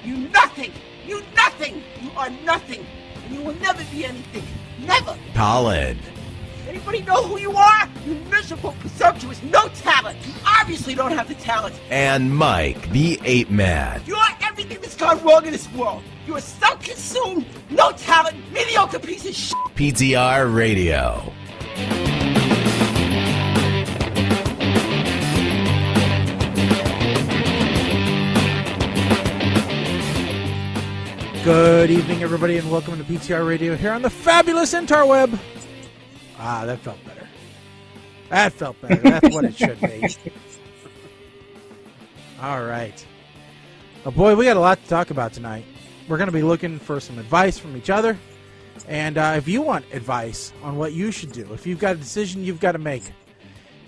You nothing! You nothing! You are nothing! And you will never be anything. Never! Colin. Anybody know who you are? You miserable, presumptuous, no talent! You obviously don't have the talent! And Mike, the Ape Man. You are everything that's gone wrong in this world! You are self-consumed, no talent, mediocre piece of shit! PTR Radio. Good evening, everybody, and welcome to PTR Radio here on the fabulous interweb. Ah, that felt better. That felt better. That's what it should be. All right. Oh, boy, we got a lot to talk about tonight. We're going to be looking for some advice from each other. And if you want advice on what you should do, if you've got a decision you've got to make,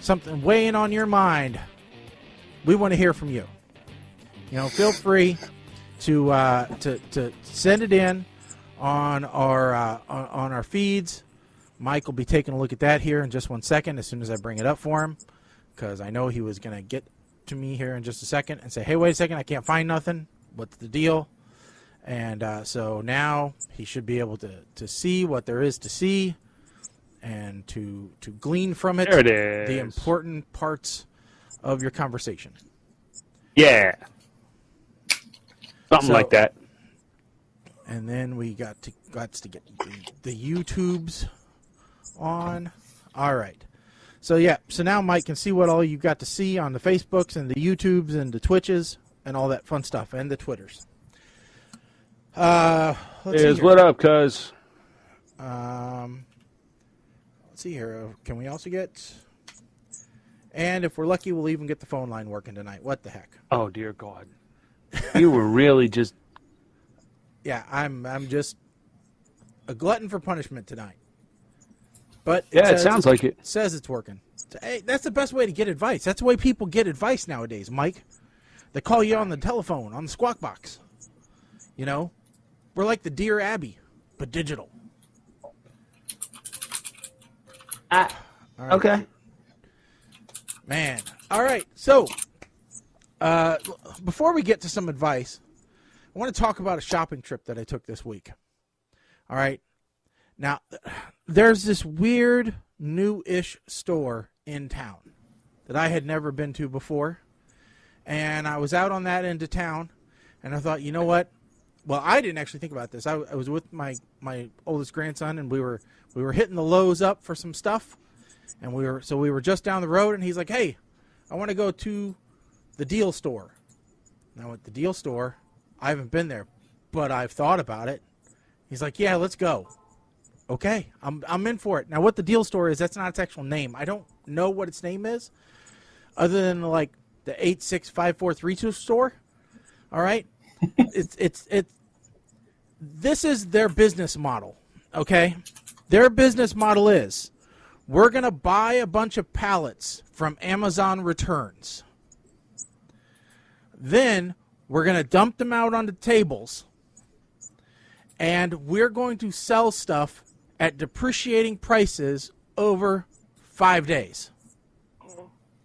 something weighing on your mind, we want to hear from you. You know, feel free to send it in on our feeds. Mike will be taking a look at that here in just 1 second as soon as I bring it up for him, because I know he was going to get to me here in just a second and say, hey, wait a second, I can't find nothing. What's the deal? And so now he should be able to see what there is to see and to glean from it, there it is, the important parts of your conversation. Yeah. Something like that. And then we got to get the YouTubes on. All right. So, yeah. So now Mike can see what all you got to see on the Facebooks and the YouTubes and the Twitches and all that fun stuff and the Twitters. Let's see what up, cuz? Let's see here. Can we also get... And if we're lucky, we'll even get the phone line working tonight. What the heck? Oh, dear God. You were really just... Yeah, I'm just a glutton for punishment tonight. But it sounds like it. Says it's working. Hey, that's the best way to get advice. That's the way people get advice nowadays, Mike. They call you on the telephone, on the squawk box. You know? We're like the Dear Abby, but digital. Right. Okay. Man. All right. So, before we get to some advice, I want to talk about a shopping trip that I took this week. All right. Now, there's this weird new-ish store in town that I had never been to before. And I was out on that end of town, and I thought, you know what? Well, I didn't actually think about this. I was with my oldest grandson, and we were hitting the Lowe's up for some stuff. And we were just down the road, and he's like, hey, I want to go to the deal store. Now, at the deal store, I haven't been there, but I've thought about it. He's like, yeah, let's go. Okay, I'm in for it. Now, what the deal store is, that's not its actual name. I don't know what its name is, other than like the 865432 store. All right, this is their business model. Okay, their business model is, we're gonna buy a bunch of pallets from Amazon Returns. Then we're going to dump them out on the tables, and we're going to sell stuff at depreciating prices over 5 days.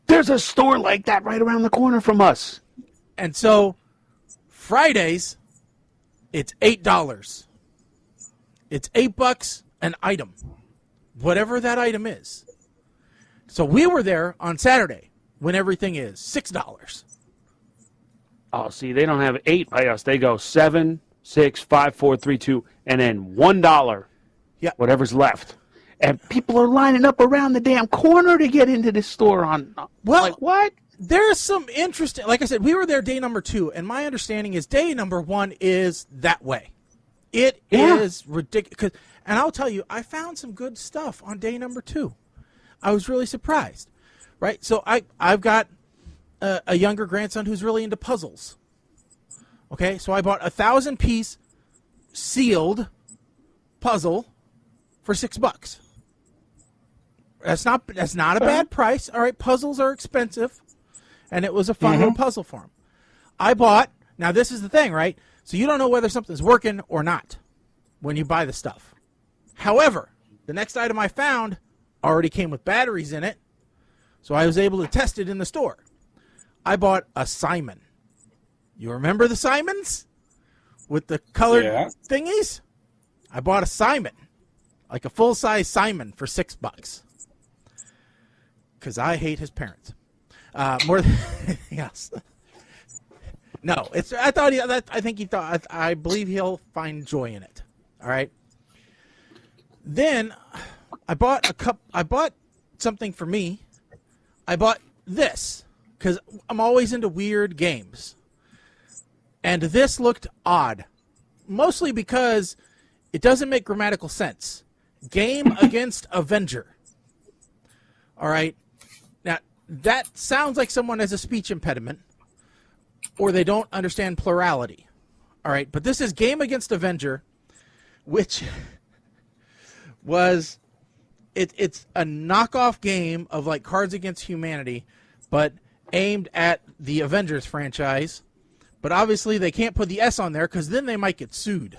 There's a store like that right around the corner from us. And so Fridays, it's $8. It's $8 an item, whatever that item is. So we were there on Saturday when everything is $6. Oh, see, they don't have 8 by us. They go 7, 6, 5, 4, 3, 2, and then $1. Yeah, whatever's left. And people are lining up around the damn corner to get into this store on. Well, like, what? There's some interesting. Like I said, we were there day number 2, and my understanding is day number 1 is that way. It is ridiculous. And I'll tell you, I found some good stuff on day number 2. I was really surprised. Right, so I've got a younger grandson who's really into puzzles. Okay, so I bought a 1,000-piece sealed puzzle for $6. That's not a bad price. All right, puzzles are expensive, and it was a fun little puzzle for him. I bought. Now this is the thing, right? So you don't know whether something's working or not when you buy the stuff. However, the next item I found already came with batteries in it, so I was able to test it in the store. I bought a Simon. You remember the Simons? with the colored Yeah. thingies. I bought a Simon, like a full-size Simon for $6, because I hate his parents more than anything else. No, it's. I thought. I think he thought. I believe he'll find joy in it. All right. Then I bought a cup. I bought something for me. I bought this because I'm always into weird games, and this looked odd, mostly because it doesn't make grammatical sense. Game against Avenger. All right. Now that sounds like someone has a speech impediment, or they don't understand plurality. All right, but this is Game Against Avenger, which was it's a knockoff game of like Cards Against Humanity, but aimed at the Avengers franchise. But obviously they can't put the S on there because then they might get sued.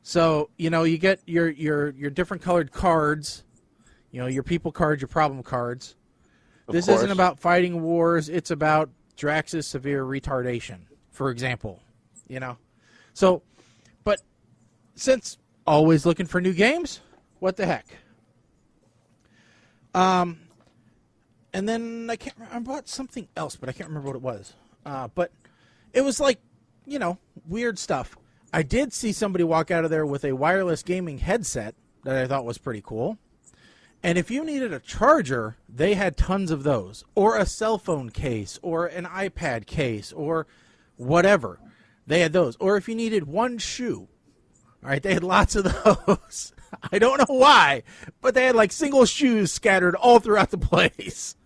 So, you know, you get your different colored cards, you know, your people cards, your problem cards. This isn't about fighting wars, it's about Drax's severe retardation, for example, you know. So, but since always looking for new games, what the heck? And then I bought something else, but I can't remember what it was. But it was like, you know, weird stuff. I did see somebody walk out of there with a wireless gaming headset that I thought was pretty cool. And if you needed a charger, they had tons of those. Or a cell phone case, or an iPad case, or whatever. They had those. Or if you needed one shoe, all right, they had lots of those. I don't know why, but they had like single shoes scattered all throughout the place.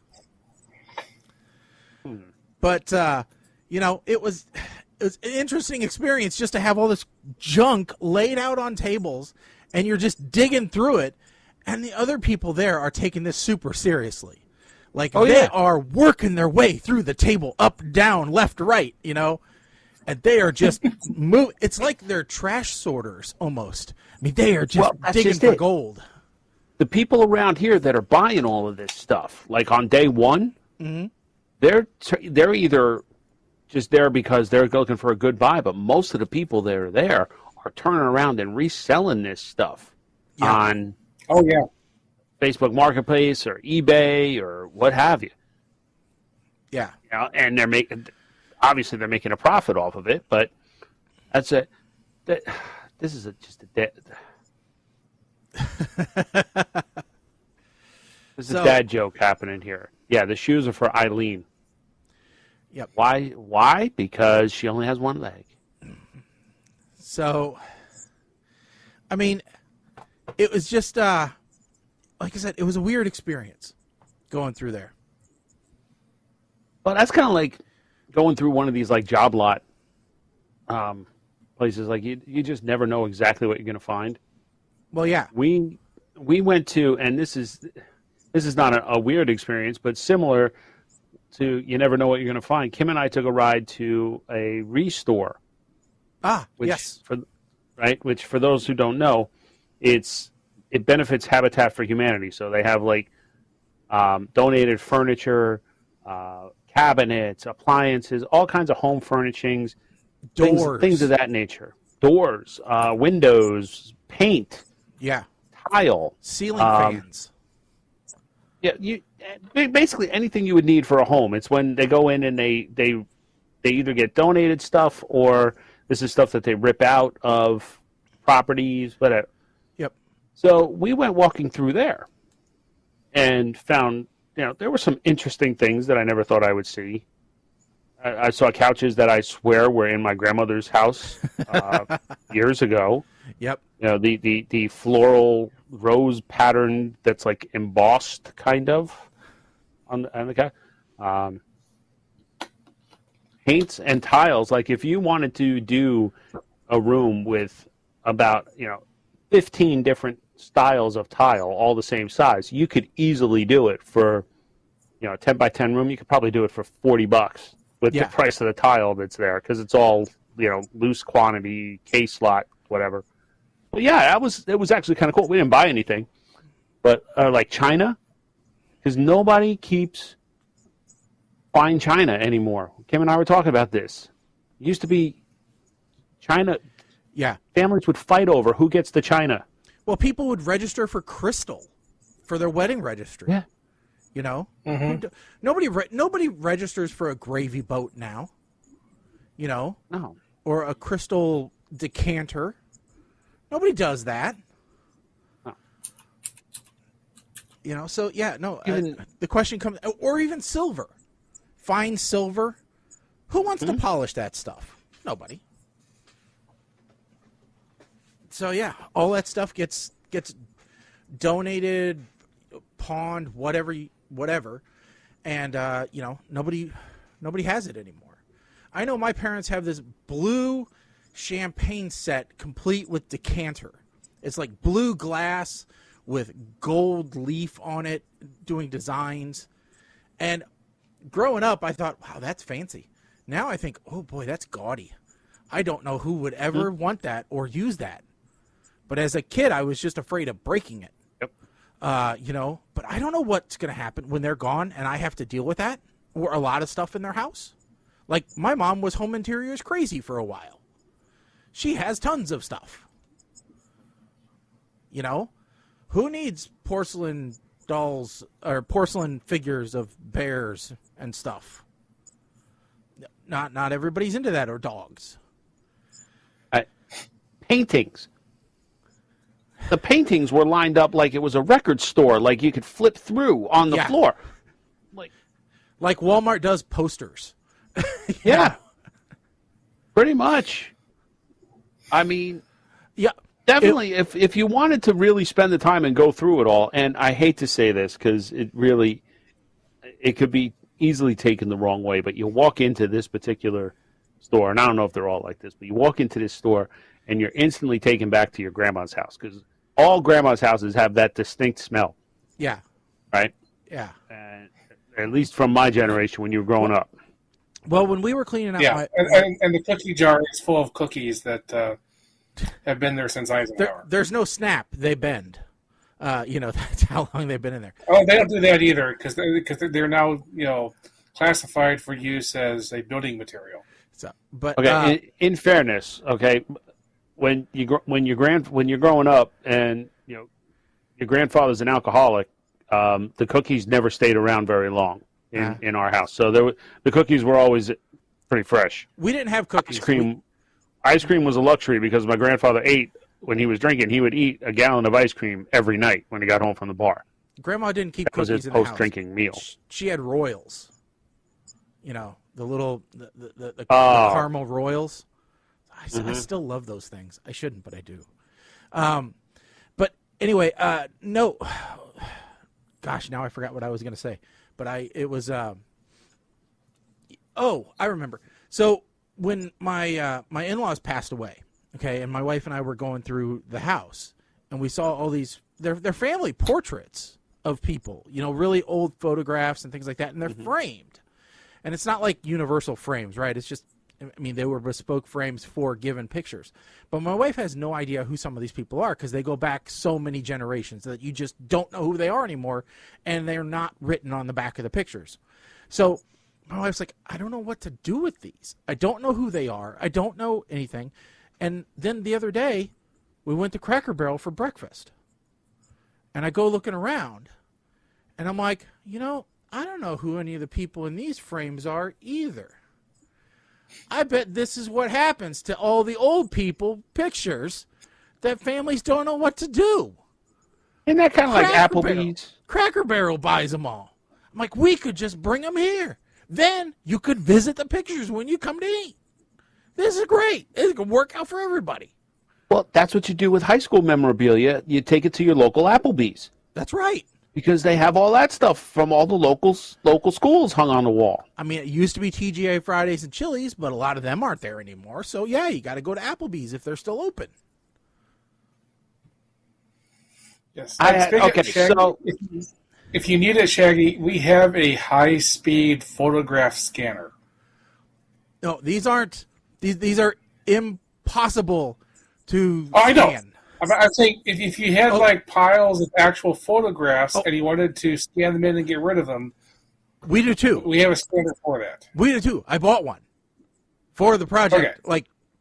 But, you know, it was an interesting experience just to have all this junk laid out on tables, and you're just digging through it. And the other people there are taking this super seriously. Like, they are working their way through the table, up, down, left, right, you know. And they are just it's like they're trash sorters, almost. I mean, they are just digging for gold. The people around here that are buying all of this stuff, like on day one, they're either just there because they're looking for a good buy, but most of the people that are there are turning around and reselling this stuff on... Oh, yeah. Facebook Marketplace or eBay or what have you. Yeah. You know, and they're making a profit off of it, but this is just a dead. This is a dad joke happening here. Yeah, the shoes are for Eileen. Yep. Why? Because she only has one leg. So, I mean, it was just, like I said, it was a weird experience going through there. Well, that's kind of like going through one of these like job lot places. Like you just never know exactly what you're going to find. Well, yeah. We went to, and this is not a weird experience, but similar to you never know what you're going to find. Kim and I took a ride to a Restore. Yes. Which for those who don't know, it benefits Habitat for Humanity. So they have like donated furniture, cabinets, appliances, all kinds of home furnishings, doors, things of that nature. Doors, windows, paint, tile, ceiling fans. Yeah, basically anything you would need for a home. It's when they go in and they either get donated stuff or this is stuff that they rip out of properties, whatever. Yep. So we went walking through there and found, there were some interesting things that I never thought I would see. I saw couches that I swear were in my grandmother's house years ago. Yep. The floral rose pattern that's like embossed kind of on the couch. Paints and tiles. Like if you wanted to do a room with about 15 different styles of tile, all the same size, you could easily do it for a 10 by 10 room. You could probably do it for $40 with the price of the tile that's there because it's all loose quantity, case lot, whatever. But yeah, it was actually kind of cool. We didn't buy anything, but like China, because nobody keeps fine china anymore. Kim and I were talking about this. It used to be China, Yeah. families would fight over who gets the china. Well, people would register for crystal for their wedding registry. Yeah. You know? Mm-hmm. Nobody registers for a gravy boat now. You know? No. Or a crystal decanter. Nobody does that. No. You know, so yeah, no. Even- the question comes, or even silver, fine silver. Who wants to polish that stuff? Nobody. So yeah, all that stuff gets donated, pawned, whatever, and you know, nobody has it anymore. I know my parents have this blue champagne set complete with decanter. It's like blue glass with gold leaf on it, doing designs. And growing up, I thought, wow, that's fancy. Now I think, oh boy, that's gaudy. I don't know who would ever want that or use that. But as a kid, I was just afraid of breaking it. Yep. You know, but I don't know what's going to happen when they're gone and I have to deal with that or a lot of stuff in their house. Like, my mom was home interiors crazy for a while. She has tons of stuff. You know? Who needs porcelain dolls or porcelain figures of bears and stuff? Not everybody's into that, or dogs. Paintings. The paintings were lined up like it was a record store, like you could flip through on the floor. Like Walmart does posters. Yeah. Pretty much. I mean, Yeah. definitely, if you wanted to really spend the time and go through it all, and I hate to say this because it could be easily taken the wrong way, but you walk into this particular store, and I don't know if they're all like this, but you walk into this store and you're instantly taken back to your grandma's house because all grandma's houses have that distinct smell, Yeah. right? Yeah. And at least from my generation when you were growing up. Well, when we were cleaning out Yeah, and the cookie jar is full of cookies that have been there since Eisenhower. there's no snap. They bend. You know, that's how long they've been in there. Oh, they don't do that either because they're now classified for use as a building material. So, but Okay, in fairness, okay, when you're growing up and your grandfather's an alcoholic, the cookies never stayed around very long in our house. So the cookies were always pretty fresh. we didn't have cookies. Ice cream was a luxury because my grandfather ate when he was drinking. He would eat a gallon of ice cream every night when he got home from the bar. Grandma didn't keep That was cookies his in the house. post-drinking meal. She had Royals. You know, the little the caramel Royals. I still love those things. I shouldn't, but I do. But anyway, no. Gosh, now I forgot what I was going to say. But it was. Oh, I remember. So when my in-laws passed away, okay, and my wife and I were going through the house, and we saw all these their family portraits of people, really old photographs and things like that, and they're framed. And it's not like universal frames, right? It's just, they were bespoke frames for given pictures. But my wife has no idea who some of these people are because they go back so many generations that you just don't know who they are anymore, and they're not written on the back of the pictures. So my wife's like, I don't know what to do with these. I don't know who they are. I don't know anything. And then the other day, we went to Cracker Barrel for breakfast. And I go looking around, and I'm like, I don't know who any of the people in these frames are either. I bet this is what happens to all the old people pictures that families don't know what to do. Isn't that kind of like Cracker Applebee's? Barrel. Cracker Barrel buys them all. I'm like, we could just bring them here. Then you could visit the pictures when you come to eat. This is great. It could work out for everybody. Well, that's what you do with high school memorabilia. You take it to your local Applebee's. That's right. Because they have all that stuff from all the local schools hung on the wall. It used to be TGI Fridays and Chili's, but a lot of them aren't there anymore. So, yeah, you got to go to Applebee's if they're still open. Yes. Okay, Shaggy, so if you need it, Shaggy, we have a high-speed photograph scanner. No, these aren't. These are impossible to I know. scan. I'm saying if you had piles of actual photographs and you wanted to scan them in and get rid of them, We do too. we have a scanner for that. We do too. I bought one for the project,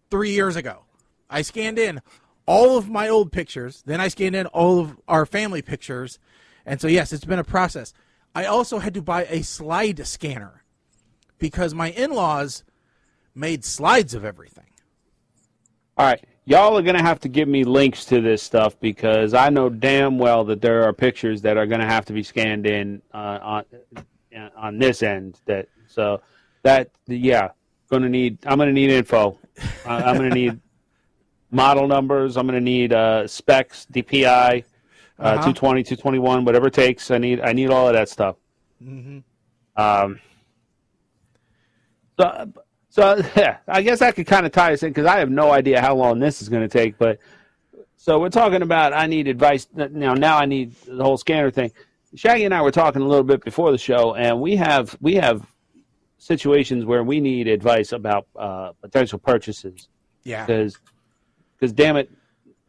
3 years ago. I scanned in all of my old pictures. Then I scanned in all of our family pictures. And so, yes, it's been a process. I also had to buy a slide scanner because my in-laws made slides of everything. All right. Y'all are going to have to give me links to this stuff because I know damn well that there are pictures that are going to have to be scanned in on this end. I'm going to need info. I'm going to need model numbers. I'm going to need specs, DPI, 220, 221, whatever it takes. I need all of that stuff. Mm-hmm. So yeah, I guess I could kind of tie us in because I have no idea how long this is going to take. But so we're talking about I need advice now. I need the whole scanner thing. Shaggy and I were talking a little bit before the show, and we have situations where we need advice about potential purchases. Yeah. Because damn it,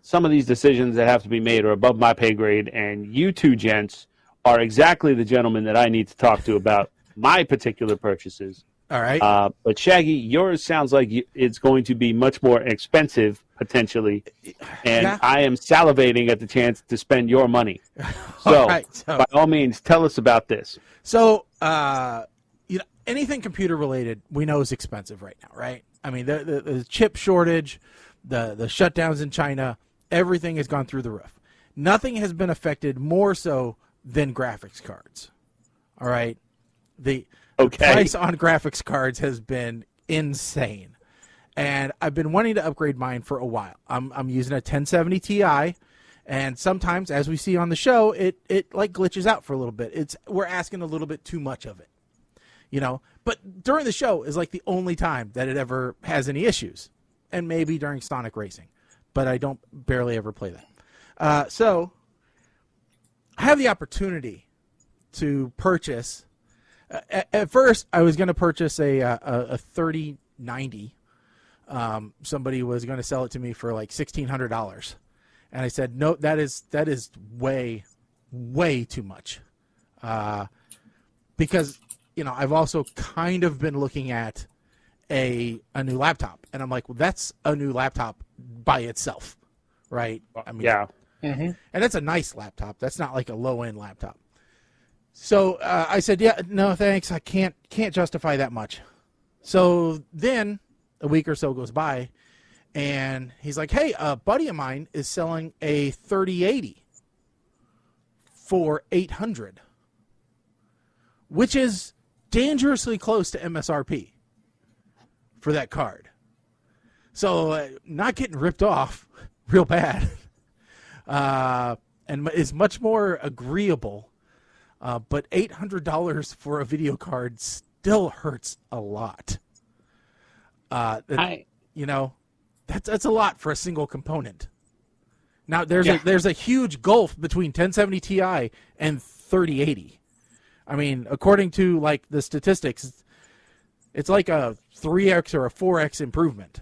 some of these decisions that have to be made are above my pay grade, and you two gents are exactly the gentlemen that I need to talk to about my particular purchases. All right. But Shaggy, yours sounds like it's going to be much more expensive potentially, and Yeah. I am salivating at the chance to spend your money. So, by all means, tell us about this. So, anything computer related, we know is expensive right now, right? I mean, the chip shortage, the shutdowns in China, everything has gone through the roof. Nothing has been affected more so than graphics cards. All right, the price on graphics cards has been insane, and I've been wanting to upgrade mine for a while. I'm using a 1070 Ti, and sometimes, as we see on the show, it like glitches out for a little bit. We're asking a little bit too much of it, But during the show is like the only time that it ever has any issues, and maybe during Sonic Racing, but I don't barely ever play that. So I have the opportunity to purchase. At first, I was going to purchase a 3090. Somebody was going to sell it to me for like $1,600, and I said no. That is way too much, because I've also kind of been looking at a new laptop, and I'm like, well, that's a new laptop by itself, right? I mean, yeah, and it's a nice laptop. That's not like a low end laptop. So I said, yeah, no, thanks. I can't justify that much. So then a week or so goes by, and he's like, hey, a buddy of mine is selling a 3080 for $800, which is dangerously close to MSRP for that card. So not getting ripped off real bad, and is much more agreeable. But $800 for a video card still hurts a lot. That's a lot for a single component. Now there's a huge gulf between 1070 Ti and 3080. I mean, according to like the statistics, it's like a 3x or a 4x improvement.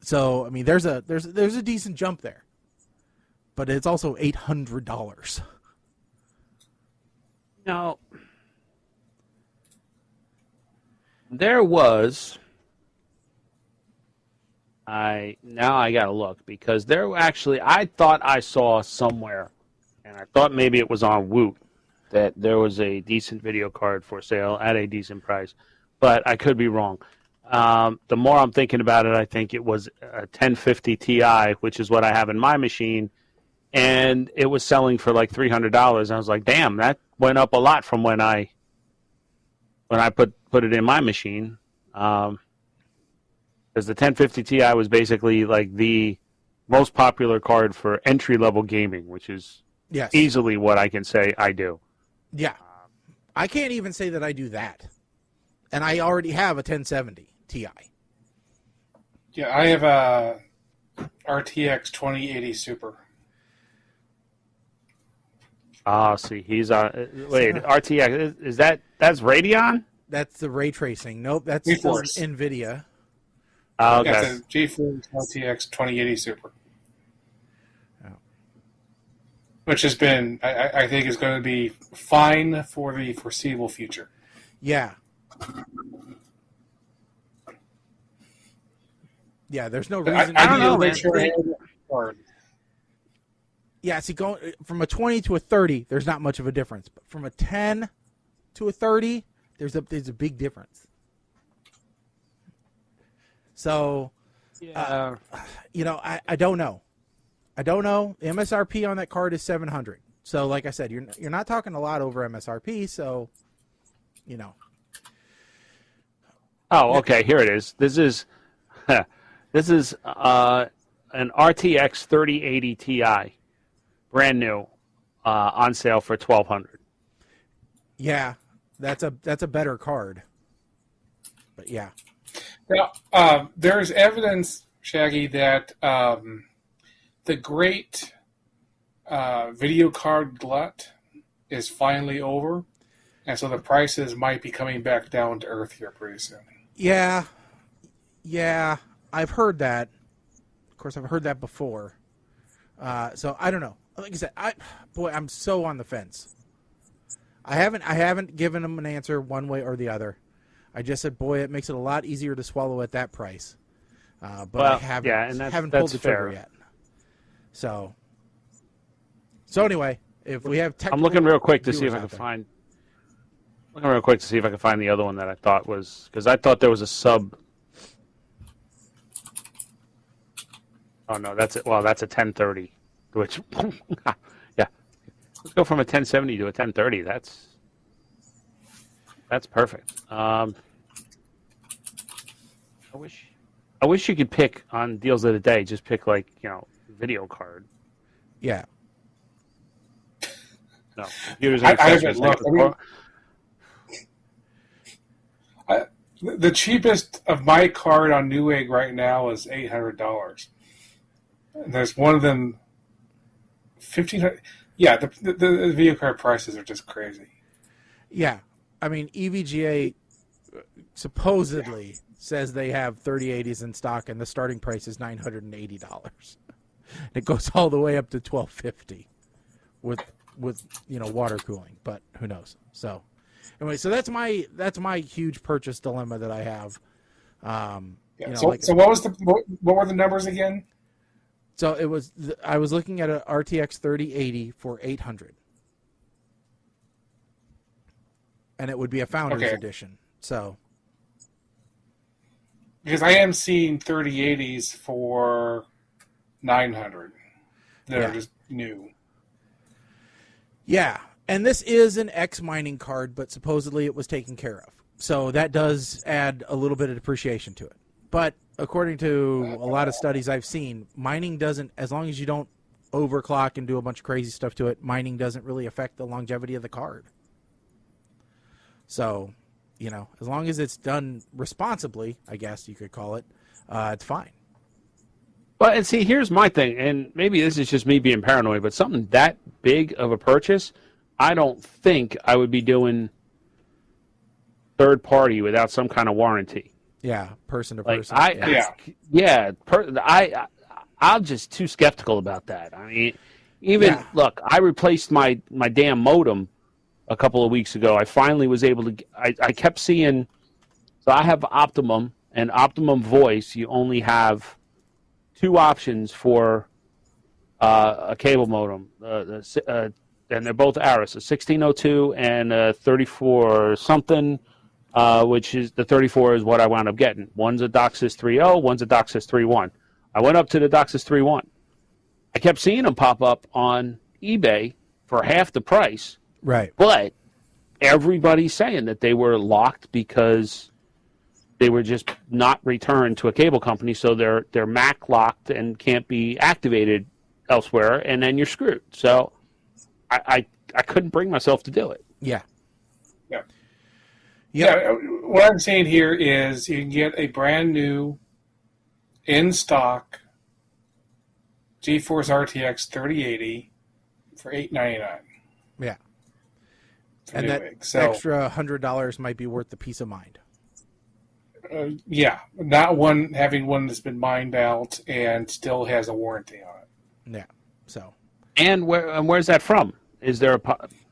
So I mean, there's a decent jump there, but it's also $800. Now, there was. I gotta look because I thought I saw somewhere, and I thought maybe it was on Woot that there was a decent video card for sale at a decent price, but I could be wrong. The more I'm thinking about it, I think it was a 1050 Ti, which is what I have in my machine, and it was selling for like $300. I was like, damn, that went up a lot from when I put it in my machine. Because the 1050 Ti was basically like the most popular card for entry-level gaming, which is easily what I can say I do. Yeah. I can't even say that I do that. And I already have a 1070 Ti. Yeah, I have a RTX 2080 Super. See, he's RTX. Is that's Radeon? That's the ray tracing. Nope, that's GeForce. NVIDIA. Okay. Yeah, it's a GeForce RTX 2080 Super. Oh. Which has been, I think, is going to be fine for the foreseeable future. Yeah. Yeah, there's no reason. I don't know, make man. sure I have the card. Yeah, see, going from a 20 to a 30, there's not much of a difference. But from a 10 to a 30, there's a big difference. So, Yeah. I don't know. I don't know. The MSRP on that card is $700. So, like I said, you're not talking a lot over MSRP. So, Oh, okay. Here it is. This is an RTX 3080 Ti, brand new, on sale for $1,200. yeah, that's a better card. But yeah, Now, there's evidence, Shaggy, that the great video card glut is finally over, and so the prices might be coming back down to earth here pretty soon. yeah, I've heard that. Of course, I've heard that before. So I don't know. Like I said, I'm so on the fence. I haven't given them an answer one way or the other. I just said, boy, it makes it a lot easier to swallow at that price. But I haven't pulled the trigger yet. So anyway, if we have I'm looking real quick to see if viewers I can out there. find. Looking real quick to see if I can find the other one that I thought was, because I thought there was a sub. Oh no, that's it. Well, that's a 1030, which yeah. Let's go from a 1070 to a 1030. That's perfect. I wish you could pick on deals of the day. Just pick video card. Yeah. No, computers I and haven't accessories. looked. The cheapest of my card on Newegg right now is $800. And there's one of them, $1,500. Yeah, the video card prices are just crazy. Yeah. I mean, EVGA supposedly says they have 3080s in stock, and the starting price is $980. It goes all the way up to $1,250 with water cooling, but who knows? So anyway, so that's my huge purchase dilemma that I have. So what were the numbers again? So it was I was looking at a RTX 3080 for $800, and it would be a Founders Edition. So because I am seeing 3080s for $900. They're just new. Yeah, and this is an X mining card, but supposedly it was taken care of. So that does add a little bit of depreciation to it. But according to a lot of studies I've seen, mining doesn't, as long as you don't overclock and do a bunch of crazy stuff to it, mining doesn't really affect the longevity of the card. So, as long as it's done responsibly, I guess you could call it, it's fine. Well, and see, here's my thing, and maybe this is just me being paranoid, but something that big of a purchase, I don't think I would be doing third party without some kind of warranty. Yeah, person to Like person. I'm just too skeptical about that. I mean, look, I replaced my damn modem a couple of weeks ago. I finally was able to. I kept seeing. So I have Optimum and Optimum Voice. You only have two options for a cable modem, and they're both Aris, a 1602 and a 34 something. Which is the 34 is what I wound up getting. One's a DOCSIS 3.0, one's a DOCSIS 3.1. I went up to the DOCSIS 3.1. I kept seeing them pop up on eBay for half the price. Right. But everybody's saying that they were locked because they were just not returned to a cable company, so they're MAC locked and can't be activated elsewhere, and then you're screwed. So I couldn't bring myself to do it. Yeah. Yeah, what I'm saying here is you can get a brand new, in stock, GeForce RTX 3080 for $899. Yeah. And that extra $100 might be worth the peace of mind. Not having one that's been mined out and still has a warranty on it. Yeah. So. And where's that from? Is there a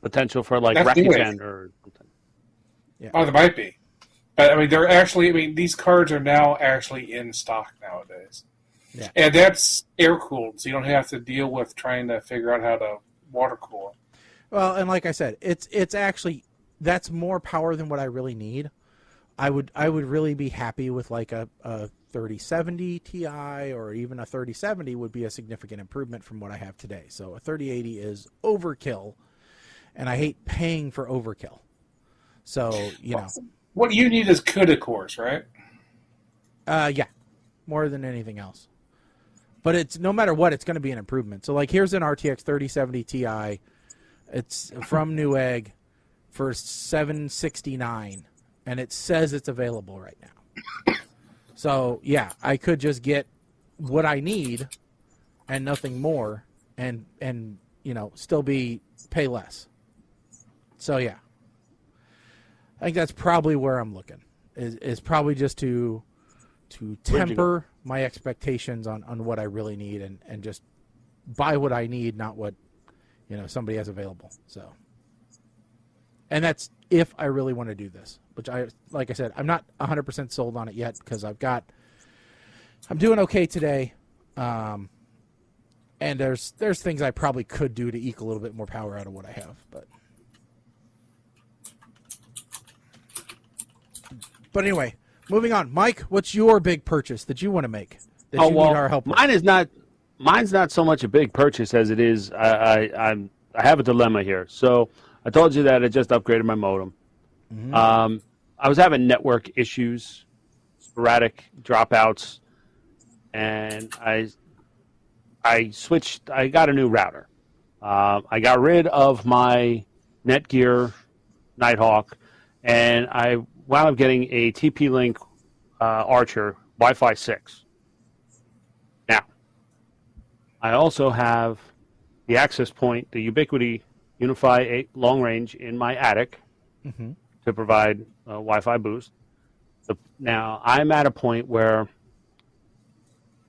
potential for That's Rakuten or something? Yeah. Oh, there might be. But I mean, they're actually. I mean, these cards are now actually in stock nowadays, and that's air cooled, so you don't have to deal with trying to figure out how to water cool. Well, and like I said, it's actually that's more power than what I really need. I would really be happy with like a 3070 Ti or even a 3070 would be a significant improvement from what I have today. So a 3080 is overkill, and I hate paying for overkill. So, What you need is CUDA cores, right? Yeah, more than anything else. But it's no matter what, it's going to be an improvement. So like here's an RTX 3070 Ti. It's from Newegg for $769, and it says it's available right now. So yeah, I could just get what I need and nothing more, and still pay less. So yeah, I think that's probably where I'm looking. Is probably just to temper my expectations on what I really need and just buy what I need, not what somebody has available. So, and that's if I really want to do this, which like I said, I'm not 100% sold on it yet because I'm doing okay today. And there's things I probably could do to eke a little bit more power out of what I have, but anyway, moving on. Mike, what's your big purchase that you want to make that you need our help with? Mine's not so much a big purchase as it is. I have a dilemma here. So I told you that I just upgraded my modem. Mm-hmm. I was having network issues, sporadic dropouts, and I switched. I got a new router. I got rid of my Netgear Nighthawk, and I wound up getting a TP-Link Archer Wi-Fi 6. Now, I also have the access point, the Ubiquiti Unify 8 long range in my attic to provide a Wi-Fi boost. Now, I'm at a point where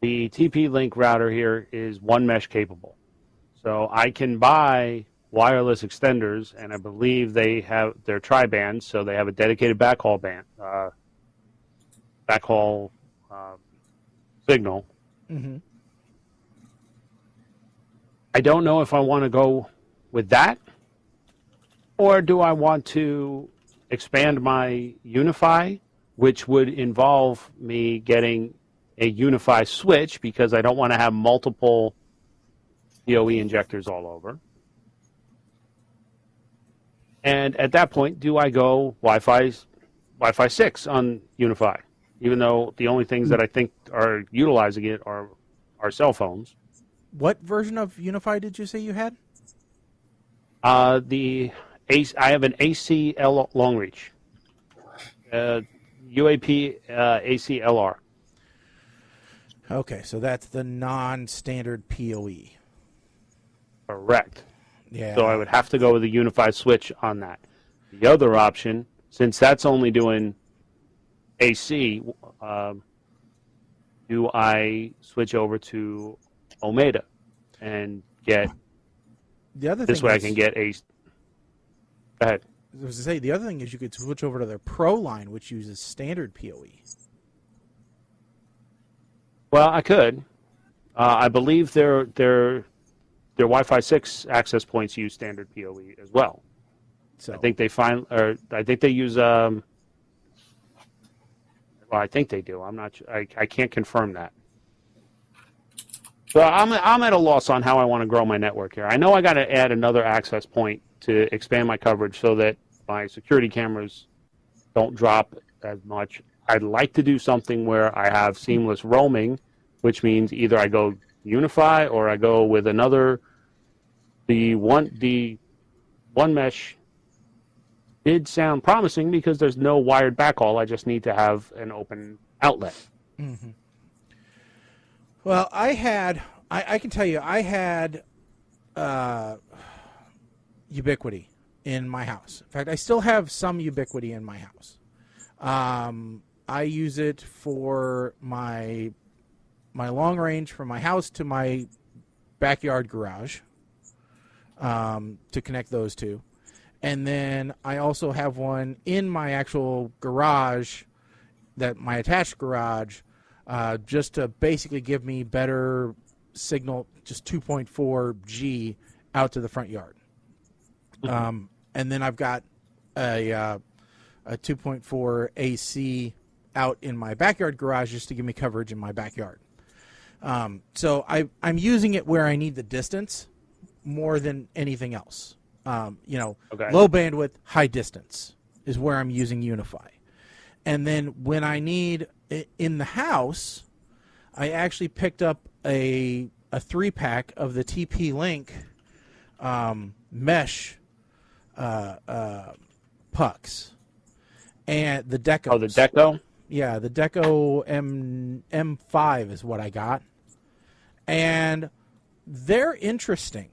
the TP-Link router here is one mesh capable. So I can buy wireless extenders, and I believe they're tri-band, so they have a dedicated backhaul signal. Mm-hmm. I don't know if I want to go with that, or do I want to expand my Unify, which would involve me getting a Unify switch because I don't want to have multiple PoE injectors all over. And at that point, do I go Wi-Fi 6 on Unify, even though the only things that I think are utilizing it are cell phones? What version of Unify did you say you had? I have an ACL long reach, UAP ACLR. Okay, so that's the non-standard PoE. Correct. Yeah. So I would have to go with a unified switch on that. The other option, since that's only doing AC, do I switch over to Omeda and get the other this thing way? is, I can get a. Go ahead. I was to say the other thing is you could switch over to their Pro line, which uses standard PoE. Well, I could. I believe their Wi-Fi 6 access points use standard PoE as well. So I think they use. Well, I think they do. I'm not. I can't confirm that. So I'm at a loss on how I want to grow my network here. I know I got to add another access point to expand my coverage so that my security cameras don't drop as much. I'd like to do something where I have seamless roaming, which means either I go Unify or I go with another. The one mesh did sound promising because there's no wired backhaul. I just need to have an open outlet. Mm-hmm. Well, I can tell you, I had Ubiquiti in my house. In fact, I still have some Ubiquiti in my house. I use it for my long range from my house to my backyard garage to connect those two. And then I also have one in my actual garage, my attached garage, just to basically give me better signal, just 2.4 G out to the front yard. And then I've got a 2.4 AC out in my backyard garage just to give me coverage in my backyard. So I'm using it where I need the distance more than anything else. Low bandwidth, high distance is where I'm using Unify. And then when I need in the house, I actually picked up a 3-pack of the TP-Link mesh pucks and the Deco. Oh, the Deco? Yeah, the Deco M5 is what I got. And they're interesting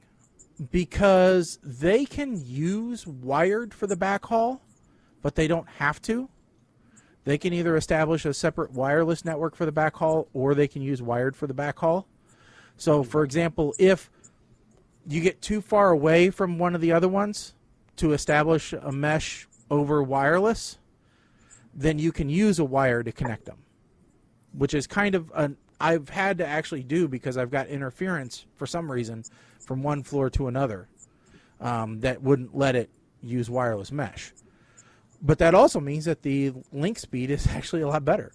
because they can use wired for the backhaul, but they don't have to. They can either establish a separate wireless network for the backhaul, or they can use wired for the backhaul. So, for example, if you get too far away from one of the other ones to establish a mesh over wireless, then you can use a wire to connect them, which is kind of I've had to actually do because I've got interference for some reason from one floor to another that wouldn't let it use wireless mesh. But that also means that the link speed is actually a lot better.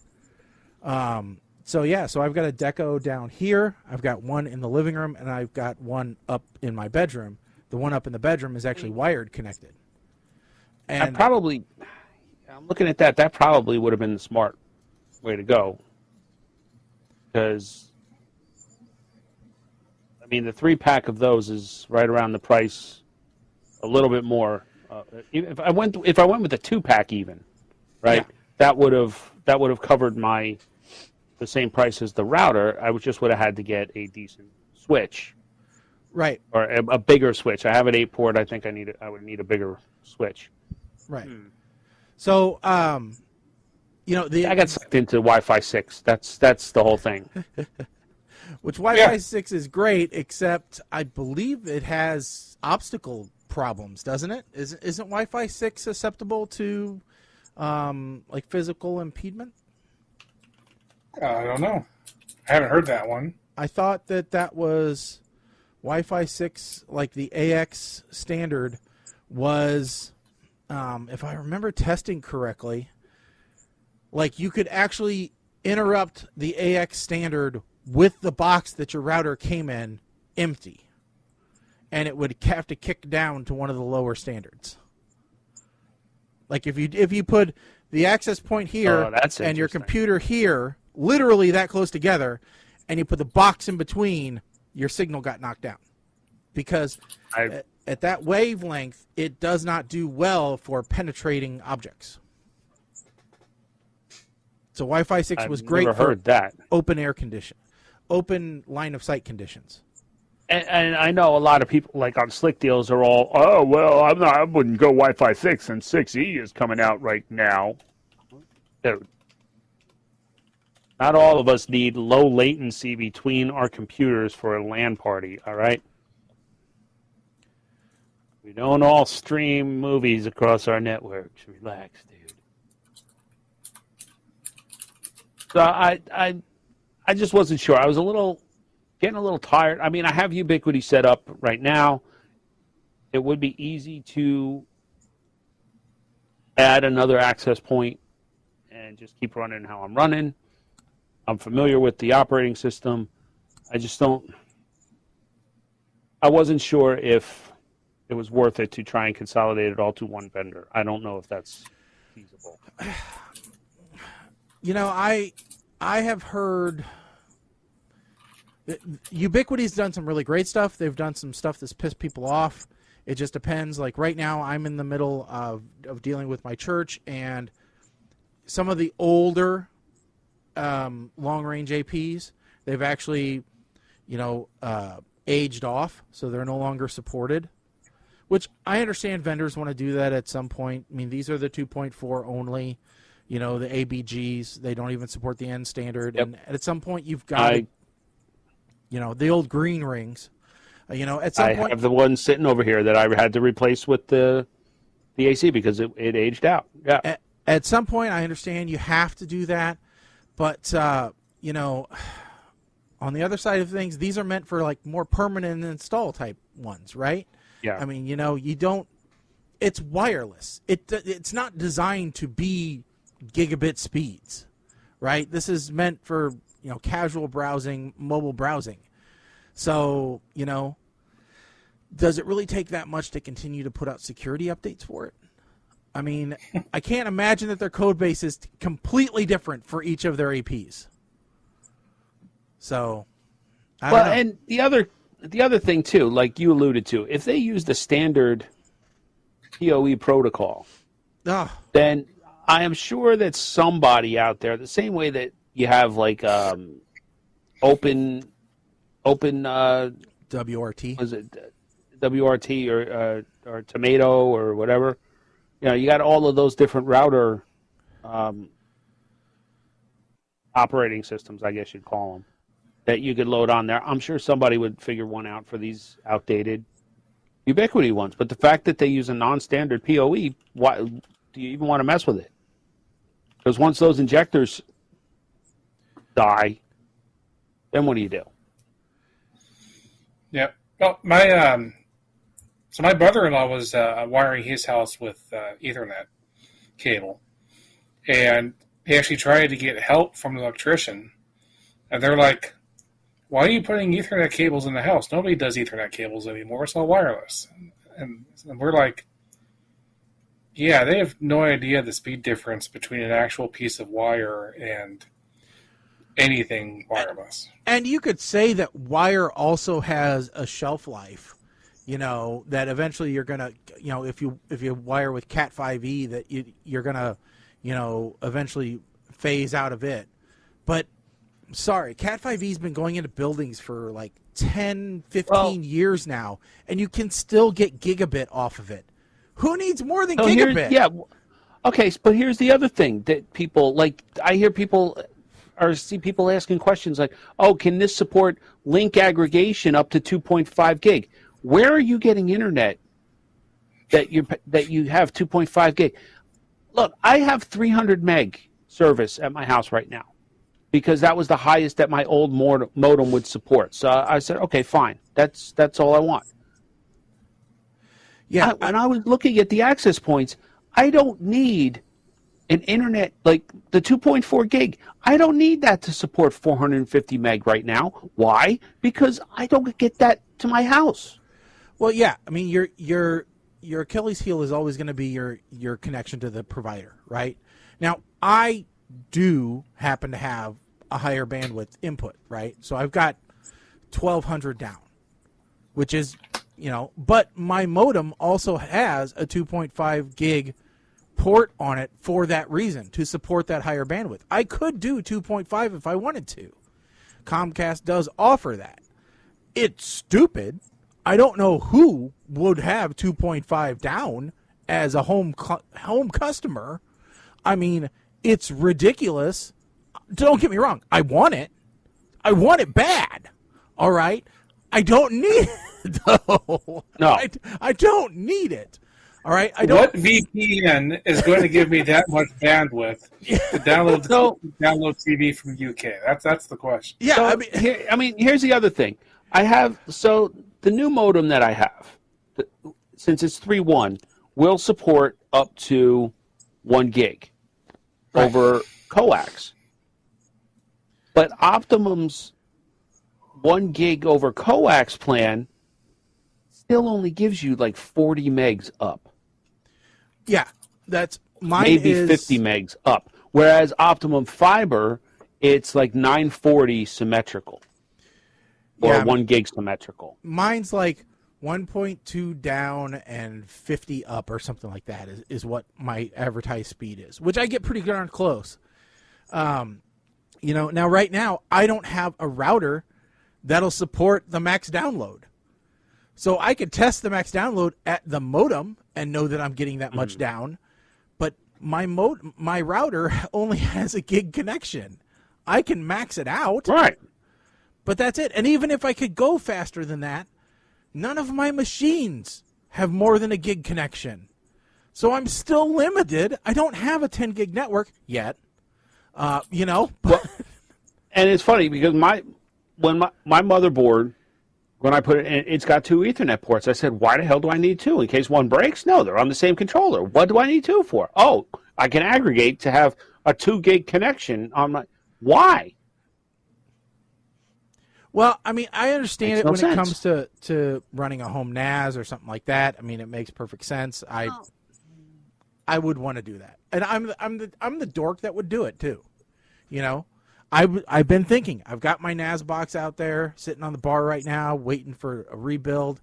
So I've got a Deco down here. I've got one in the living room, and I've got one up in my bedroom. The one up in the bedroom is actually wired connected. And I'm looking at that. That probably would have been the smart way to go. Because, I mean, the 3-pack of those is right around the price, a little bit more. If I went with a 2-pack even, right? Yeah. That would have covered the same price as the router. I just would have had to get a decent switch, right? Or a bigger switch. I have an 8-port. I think I would need a bigger switch, right? So, I got sucked into Wi-Fi 6. That's the whole thing. Which Wi-Fi 6 is great, except I believe it has obstacle problems, doesn't it? Isn't Wi-Fi 6 susceptible to like physical impediment? I don't know. I haven't heard that one. I thought that was Wi-Fi 6, like the AX standard, was, if I remember testing correctly, like you could actually interrupt the AX standard with the box that your router came in empty, and it would have to kick down to one of the lower standards. Like if you put the access point here and your computer here, literally that close together, and you put the box in between, your signal got knocked down. Because at that wavelength, it does not do well for penetrating objects. So Wi-Fi 6 was great for open air condition, open line of sight conditions. And I know a lot of people, like on Slick Deals, are all, oh, well, I wouldn't go Wi-Fi 6, and 6E is coming out right now. Dude. Not all of us need low latency between our computers for a LAN party, all right? We don't all stream movies across our networks. Relax, dude. So I just wasn't sure. I was getting a little tired. I mean, I have Ubiquiti set up right now. It would be easy to add another access point and just keep running how I'm running. I'm familiar with the operating system. I wasn't sure if it was worth it to try and consolidate it all to one vendor. I don't know if that's feasible. You know, I have heard Ubiquiti's done some really great stuff. They've done some stuff that's pissed people off. It just depends. Like right now, I'm in the middle of dealing with my church, and some of the older long-range APs, they've actually, aged off, so they're no longer supported. Which I understand vendors want to do that at some point. I mean, these are the 2.4 only. The ABGs, they don't even support the N standard. Yep. And at some point, you've got, the old green rings. At some point, I have the one sitting over here that I had to replace with the the AC because it aged out. Yeah. At some point, I understand you have to do that, but you know, on the other side of things, these are meant for like more permanent install type ones, right? Yeah. I mean, you know, you don't. It's wireless. It's not designed to be gigabit speeds, right? This is meant for, you know, casual browsing, mobile browsing. So, you know, does it really take that much to continue to put out security updates for it? I mean, I can't imagine that their code base is completely different for each of their APs. So, I don't know. And the other thing too, like you alluded to, if they use the standard PoE protocol, then I am sure that somebody out there, the same way that you have like open WRT. was it WRT or Tomato or whatever? You know, you got all of those different router operating systems, I guess you'd call them, that you could load on there. I'm sure somebody would figure one out for these outdated Ubiquiti ones. But the fact that they use a non-standard PoE, why do you even want to mess with it? Because once those injectors die, then what do you do? Yeah. Well, my brother-in-law was wiring his house with Ethernet cable, and he actually tried to get help from an electrician, and they're like, "Why are you putting Ethernet cables in the house? Nobody does Ethernet cables anymore. It's all wireless." And we're like, "Yeah, they have no idea the speed difference between an actual piece of wire and anything wireless." And you could say that wire also has a shelf life, you know, that eventually you're gonna, you know, if you wire with Cat 5e, that you're gonna, you know, eventually phase out of it. But sorry, Cat 5e's been going into buildings for like 10, 15 years now, and you can still get gigabit off of it. Who needs more than gigabit? Yeah. Okay, but here's the other thing that people like. I hear people or see people asking questions like, "Oh, can this support link aggregation up to 2.5 gig?" Where are you getting internet that you have 2.5 gig? Look, I have 300 meg service at my house right now because that was the highest that my old modem would support. So I said, okay, fine. That's all I want. Yeah. And I was looking at the access points. I don't need an internet like the 2.4 gig. I don't need that to support 450 meg right now. Why? Because I don't get that to my house. Well, yeah. I mean, your Achilles heel is always going to be your connection to the provider, right? Now, I do happen to have a higher bandwidth input, right? So I've got 1200 down, which is, you know, but my modem also has a 2.5 gig port on it for that reason, to support that higher bandwidth. I could do 2.5 if I wanted to. Comcast does offer that. It's stupid. I don't know who would have 2.5 down as a home customer. I mean, it's ridiculous. Don't get me wrong. I want it. I want it bad. All right? I don't need it, though. No. I don't need it. All right? I don't. What VPN is going to give me that much bandwidth to download TV from UK? That's the question. Yeah, So, here's the other thing. The new modem that I have, since it's 3.1, will support up to 1 gig over coax. But Optimum's 1 gig over coax plan still only gives you like 40 megs up. Yeah, that's mine. Maybe is 50 megs up. Whereas Optimum Fiber, it's like 940 symmetrical. Or 1 gig symmetrical. Mine's like 1.2 down and 50 up or something like that is what my advertised speed is, which I get pretty darn close. You know, now right now I don't have a router that'll support the max download. So I could test the max download at the modem and know that I'm getting that much down, but my router only has a gig connection. I can max it out. Right. But that's it. And even if I could go faster than that, none of my machines have more than a gig connection. So I'm still limited. I don't have a 10 gig network yet. You know. Well, and it's funny because my motherboard, when I put it in, it's got 2 Ethernet ports. I said, why the hell do I need 2? In case one breaks? No, they're on the same controller. What do I need 2 for? Oh, I can aggregate to have a 2 gig connection on my... Why? Well, I mean, I understand it no when sense. it comes to running a home NAS or something like that. I mean, it makes perfect sense. I would want to do that, and I'm the dork that would do it too. You know, I've been thinking. I've got my NAS box out there sitting on the bar right now, waiting for a rebuild,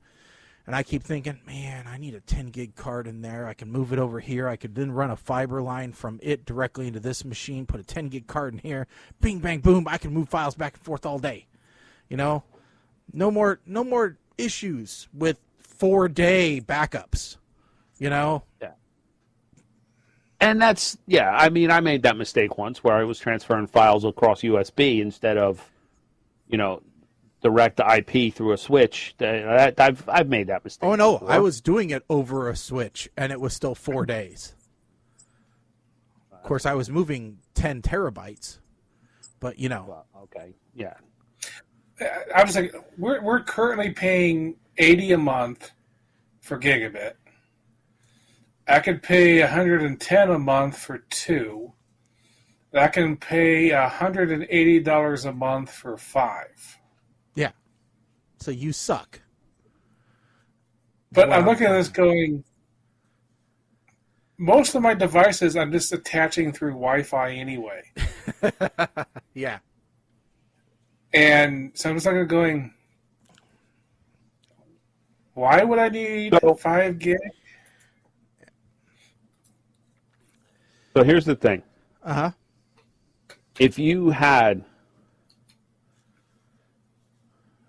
and I keep thinking, man, I need a 10 gig card in there. I can move it over here. I could then run a fiber line from it directly into this machine. Put a 10 gig card in here. Bing, bang, boom. I can move files back and forth all day. You know, no more issues with 4-day backups. You know. Yeah. And that's, yeah, I mean, I made that mistake once where I was transferring files across USB instead of, you know, direct IP through a switch. I've made that mistake. Oh, no, before. I was doing it over a switch, and it was still 4 days. Of course, I was moving 10 terabytes, but, you know. Well, okay, yeah. I was like, we're currently paying $80 a month for gigabit. I could pay $110 a month for 2. I can pay $180 a month for 5. Yeah. So you suck. But Wow. I'm looking at this going, most of my devices I'm just attaching through Wi-Fi anyway. Yeah. And so I'm just like going, why would I need 5 gig? So here's the thing. Uh-huh. If you had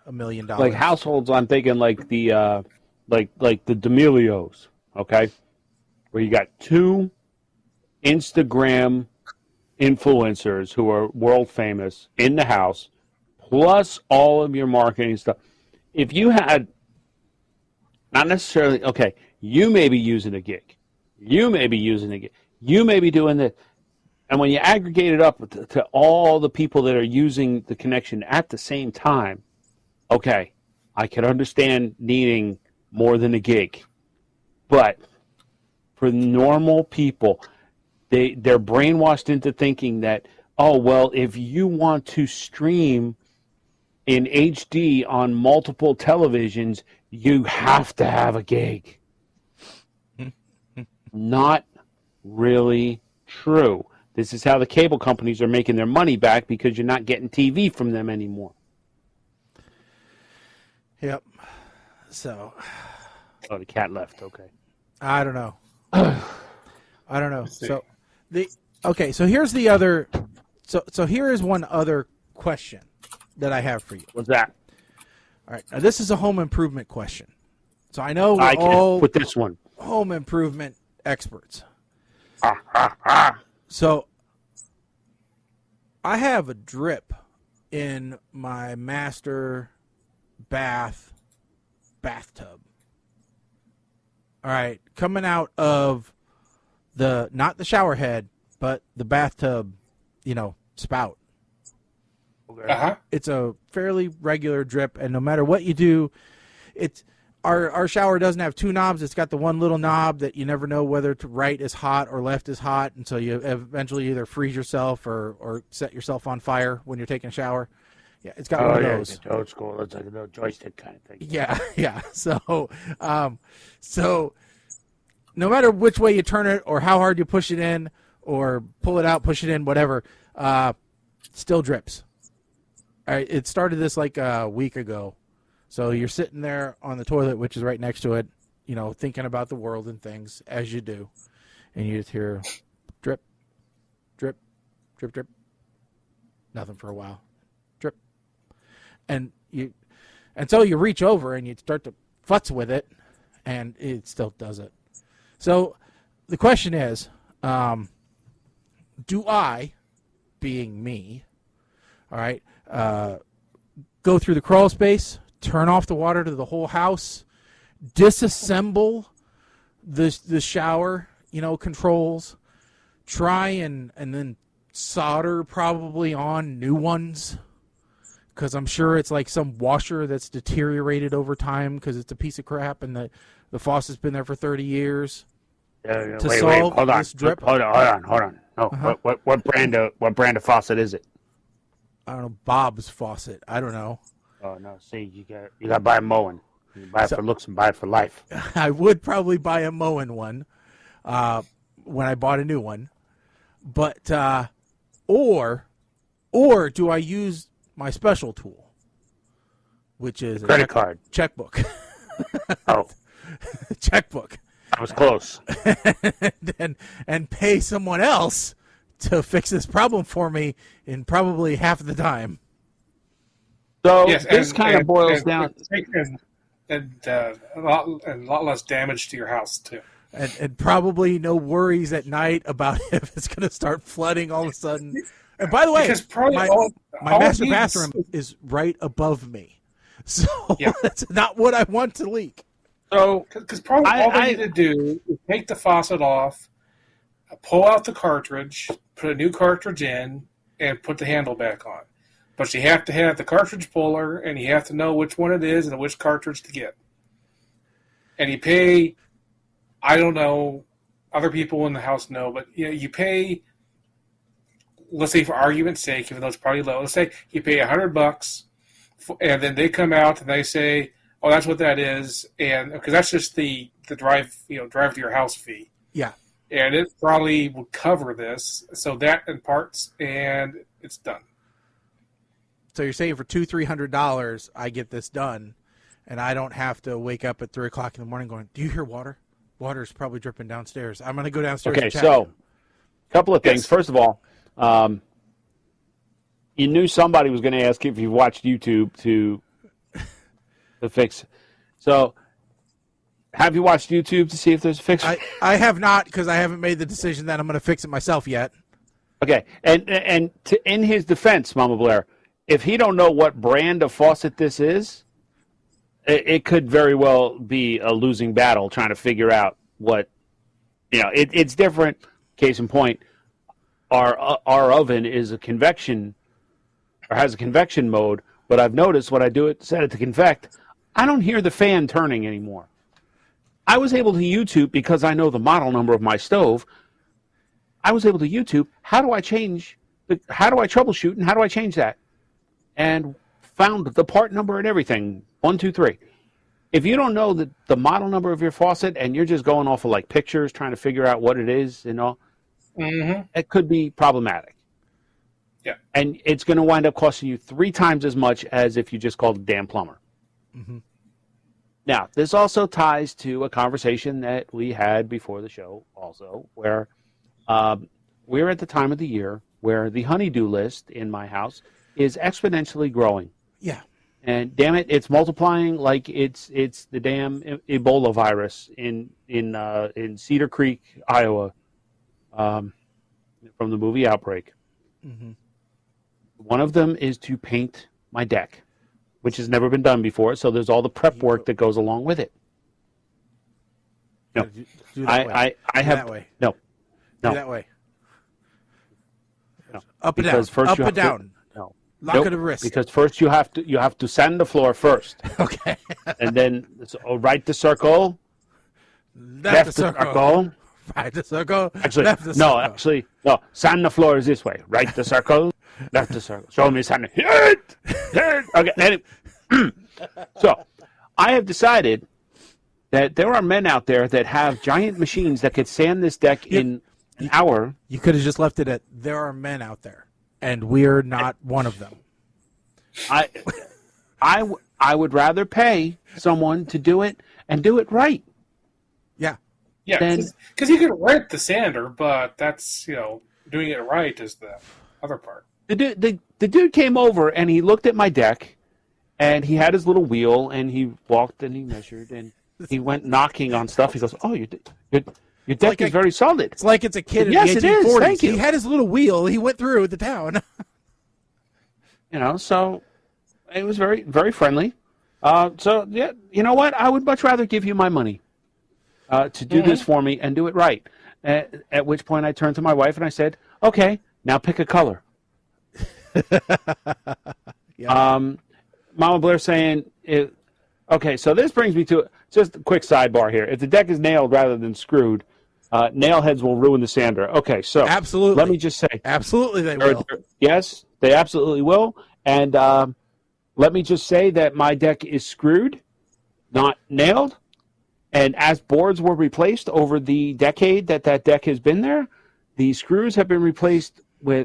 $1 million. like households, I'm thinking like the like the D'Amelios, okay, where you got 2 Instagram influencers who are world famous in the house, plus all of your marketing stuff. If you had, not necessarily, okay, you may be using a gig, you may be using a gig, you may be doing this, and when you aggregate it up to all the people that are using the connection at the same time, okay, I can understand needing more than a gig. But for normal people, they're brainwashed into thinking that, oh, well, if you want to stream in HD on multiple televisions, you have to have a gig. Not really true. This is how the cable companies are making their money back because you're not getting TV from them anymore. Yep. So. Oh, the cat left. Okay. I don't know. I don't know. So so here's the other. So here is one other question that I have for you. What's that? All right. Now this is a home improvement question. So I know I we're can all put this one. home improvement experts. So I have a drip in my master bathtub. All right, coming out of not the shower head, but the bathtub, spout. Uh-huh. It's a fairly regular drip, and no matter what you do, our shower doesn't have 2 knobs. It's got the one little knob that you never know whether to right is hot or left is hot, and so you eventually either freeze yourself or set yourself on fire when you're taking a shower. Yeah, it's got one of those. It's old school. It's like a little joystick kind of thing. Yeah. So no matter which way you turn it or how hard you push it in or pull it out, push it in, whatever, still drips. All right, it started this like a week ago. So you're sitting there on the toilet, which is right next to it, thinking about the world and things, as you do. And you just hear drip, drip, drip, drip. Nothing for a while. Drip. And so you reach over and you start to futz with it, and it still does it. So the question is, do I, being me, all right, go through the crawl space, turn off the water to the whole house, disassemble the shower controls. Try and then solder probably on new ones, because I'm sure it's like some washer that's deteriorated over time because it's a piece of crap and the faucet's been there for 30 years. Wait, solve hold on. this drip. Hold on. No, what brand of faucet is it? I don't know, Bob's faucet. I don't know. Oh no, see, you got to buy a Moen. You buy it for looks and buy it for life. I would probably buy a Moen one when I bought a new one, but or do I use my special tool, which is Credit card. checkbook? Oh, Checkbook. I was close. and pay someone else to fix this problem for me in probably half of the time. So Yes, this kind of boils down. And a lot less damage to your house, too. And probably no worries at night about if it's going to start flooding all of a sudden. And by the way, Because probably my all master it needs- bathroom is right above me. So Yeah. that's not what I want to leak. So Because probably all they need to do is take the faucet off, pull out the cartridge, put a new cartridge in, and put the handle back on. But you have to have the cartridge puller, and you have to know which one it is and which cartridge to get. And you pay, I don't know, other people in the house know, but you pay, let's say for argument's sake, even though it's probably low, let's say you pay $100, and then they come out and they say, oh, that's what that is, and because that's just the drive to your house fee. Yeah. And it probably will cover this, so that in parts, and it's done. So you're saying for $200-300, I get this done, and I don't have to wake up at 3:00 in the morning going, "Do you hear water? Water's probably dripping downstairs. I'm going to go downstairs." okay, and check. so a couple of things. Yes. First of all, you knew somebody was going to ask if you watched YouTube to fix. So, have you watched YouTube to see if there's a fix? I have not, because I haven't made the decision that I'm going to fix it myself yet. Okay, and in his defense, Mama Blair, if he don't know what brand of faucet this is, it could very well be a losing battle trying to figure out what, it's different. Case in point, our oven is a convection, or has a convection mode, but I've noticed when I set it to convect, I don't hear the fan turning anymore. I was able to YouTube, because I know the model number of my stove, I was able to YouTube, how do I troubleshoot, and how do I change that? And found the part number and everything, 1, 2, 3. If you don't know the model number of your faucet, and you're just going off of like pictures, trying to figure out what it is and all, it could be problematic. Yeah. And it's going to wind up costing you 3 times as much as if you just called a damn plumber. Mm-hmm. Now, this also ties to a conversation that we had before the show also, where we're at the time of the year where the honeydew list in my house is exponentially growing. Yeah. And damn it, it's multiplying like it's the damn Ebola virus in Cedar Creek, Iowa, from the movie Outbreak. Mm-hmm. One of them is to paint my deck, which has never been done before, so there's all the prep work that goes along with it. No, Do that way. I Do have that way. no. Do that way. No. Up and down. Because first Up you and have to- down. No. Lock Nope, of the wrist. Because first you have to sand the floor first, Okay. and then right the circle, Left the circle. Right the circle. Actually, left the no, circle. no. Sand the floor is this way. Right the circle, left the circle. Show me sand. Hit. Okay. So, I have decided that there are men out there that have giant machines that could sand this deck in an hour. You could have just left it at there are men out there, and we're not one of them. I would rather pay someone to do it and do it right. Yeah. Yeah, Then- because you can rent the sander, but that's, doing it right is the other part. The dude came over and he looked at my deck, and he had his little wheel, and he walked and he measured, and he went knocking on stuff. He goes, "Oh, your deck like is a- very solid." It's like it's a kid in Yes, the it is. 1840s. Thank you. He had his little wheel. He went through the town. So it was very, very friendly. So yeah, you know what? I would much rather give you my money to do this for me and do it right. At which point I turned to my wife and I said, "Okay, now pick a color." Mama Blair saying, "Okay, so this brings me to just a quick sidebar here. If the deck is nailed rather than screwed, nail heads will ruin the sander." Okay, so Absolutely. let me just say, Absolutely, they will. yes, they absolutely will. And let me just say that my deck is screwed, not nailed. And as boards were replaced over the decade that deck has been there, the screws have been replaced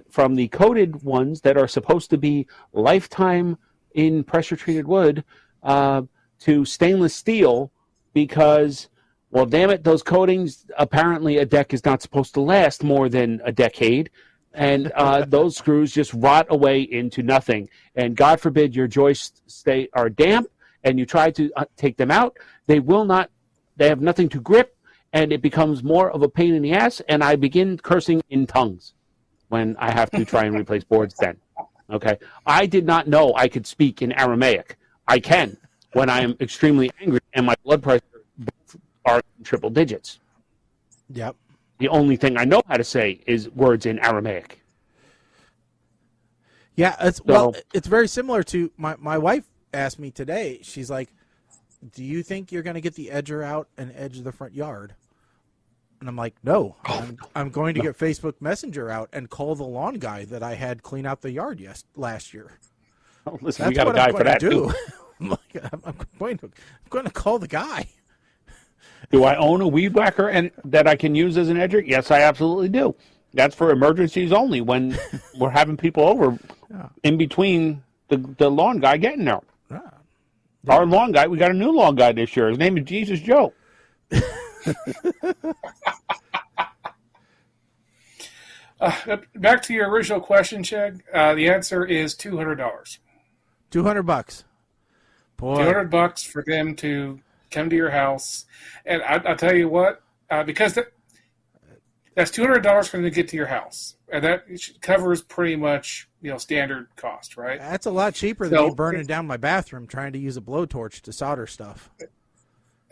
from the coated ones that are supposed to be lifetime in pressure-treated wood to stainless steel because, well, damn it, those coatings, apparently a deck is not supposed to last more than a decade. And those screws just rot away into nothing. And God forbid your joists are damp and you try to take them out, they have nothing to grip, and it becomes more of a pain in the ass, and I begin cursing in tongues when I have to try and replace boards then. Okay? I did not know I could speak in Aramaic. I can when I am extremely angry and my blood pressure are in triple digits. Yep. The only thing I know how to say is words in Aramaic. Yeah, it's very similar to my wife asked me today. She's like, "Do you think you're going to get the edger out and edge the front yard?" And I'm like, "No, I'm going to get Facebook Messenger out and call the lawn guy that I had clean out the yard last year." Oh, listen, That's we got what a guy I'm for going that to do. too. I'm going to call the guy. Do I own a weed whacker and that I can use as an edger? Yes, I absolutely do. That's for emergencies only when we're having people over in between the lawn guy getting there. Our lawn guy, we got a new lawn guy this year. His name is Jesus Joe. Back to your original question, Chad. The answer is $200. $200. Boy. $200 for them to come to your house, and I'll tell you what, because that's $200 for them to get to your house, and that covers pretty much standard cost, right? That's a lot cheaper than me burning down my bathroom trying to use a blowtorch to solder stuff.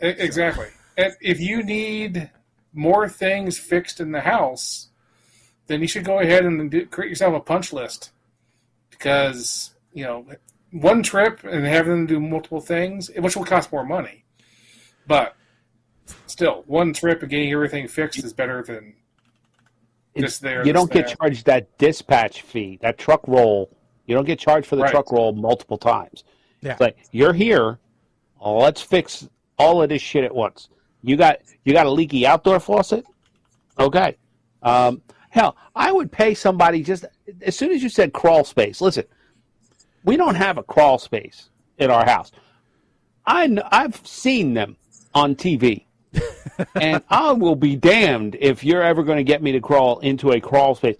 Exactly. And if you need more things fixed in the house, then you should go ahead and create yourself a punch list, because one trip and having them do multiple things, which will cost more money. But still, one trip and getting everything fixed is better than just there. You don't get charged that dispatch fee, that truck roll. You don't get charged for the truck roll multiple times. Yeah. It's like, you're here, let's fix all of this shit at once. You got a leaky outdoor faucet? Okay. Hell, I would pay somebody just as soon as you said crawl space. Listen, we don't have a crawl space in our house. I've seen them on TV, and I will be damned if you're ever going to get me to crawl into a crawl space.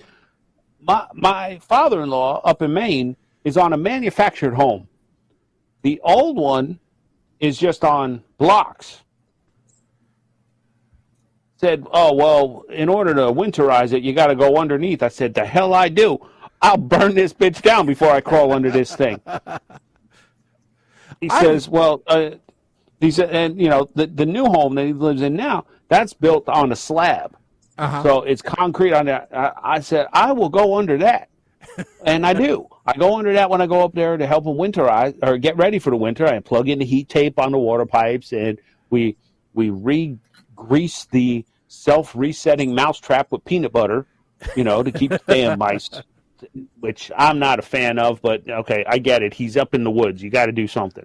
My father-in-law up in Maine is on a manufactured home. The old one is just on blocks. Said, "Oh, well, in order to winterize it, you got to go underneath." I said, "The hell I do. I'll burn this bitch down before I crawl under this thing." He says, "Well," he said, and the new home that he lives in now, that's built on a slab. So it's concrete on that. I said, "I will go under that." And I do. I go under that when I go up there to help him winterize or get ready for the winter. I plug in the heat tape on the water pipes, and we re-grease the self-resetting mousetrap with peanut butter, to keep the damn mice, which I'm not a fan of, but okay, I get it. He's up in the woods. You got to do something.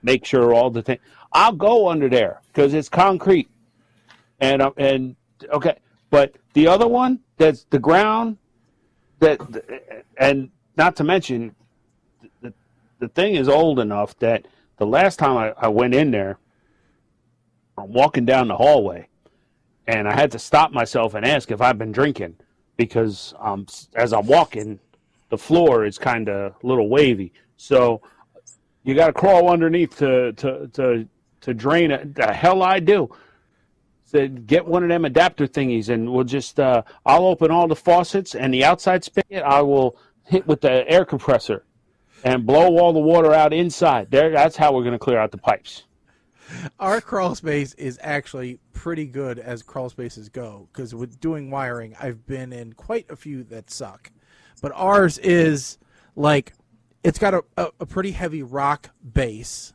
Make sure all the things. I'll go under there because it's concrete, and okay. But the other one, that's the ground, and not to mention, the thing is old enough that the last time I went in there, I'm walking down the hallway, and I had to stop myself and ask if I've been drinking because as I'm walking, the floor is kind of a little wavy, so. You got to crawl underneath to drain it. The hell I do. Said, get one of them adapter thingies, and we'll just I'll open all the faucets and the outside spigot. I will hit with the air compressor and blow all the water out inside. That's how we're going to clear out the pipes. Our crawl space is actually pretty good as crawl spaces go, because with doing wiring, I've been in quite a few that suck. But ours is like, it's got a pretty heavy rock base,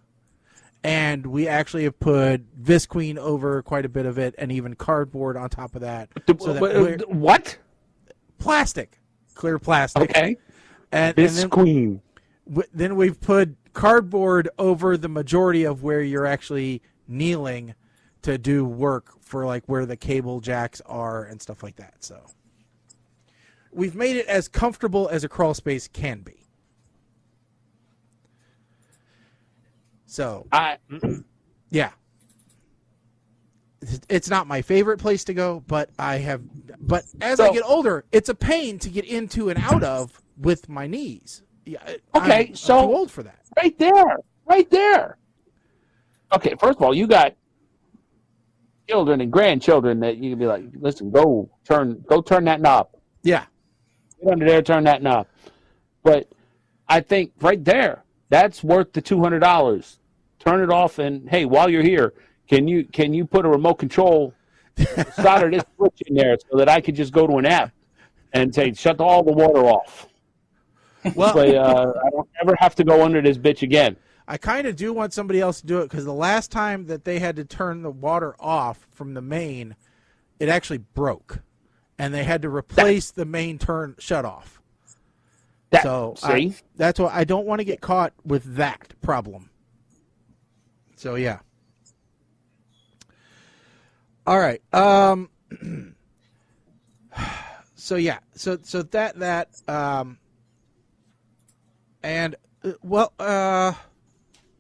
and we actually have put Visqueen over quite a bit of it, and even cardboard on top of that. So that What? plastic, clear plastic. Okay. And Visqueen. then we've put cardboard over the majority of where you're actually kneeling to do work for like where the cable jacks are and stuff like that. So we've made it as comfortable as a crawl space can be. So yeah, it's not my favorite place to go, but But as I get older, it's a pain to get into and out of with my knees. Yeah, Okay, I'm so too old for that. right there. Okay, first of all, you got children and grandchildren that you can be like, listen, go turn that knob. Yeah. Get under there, turn that knob. But I think right there, that's worth the $200. Turn it off, and hey, while you're here, can you put a remote control, solder this switch in there so that I could just go to an app and say, shut all the water off. Well, So, I don't ever have to go under this bitch again. I kind of do want somebody else to do it, because the last time that they had to turn the water off from the main, it actually broke, and they had to replace the main shut off. See? That's why I don't want to get caught with that problem. So yeah. All right. So yeah. So that and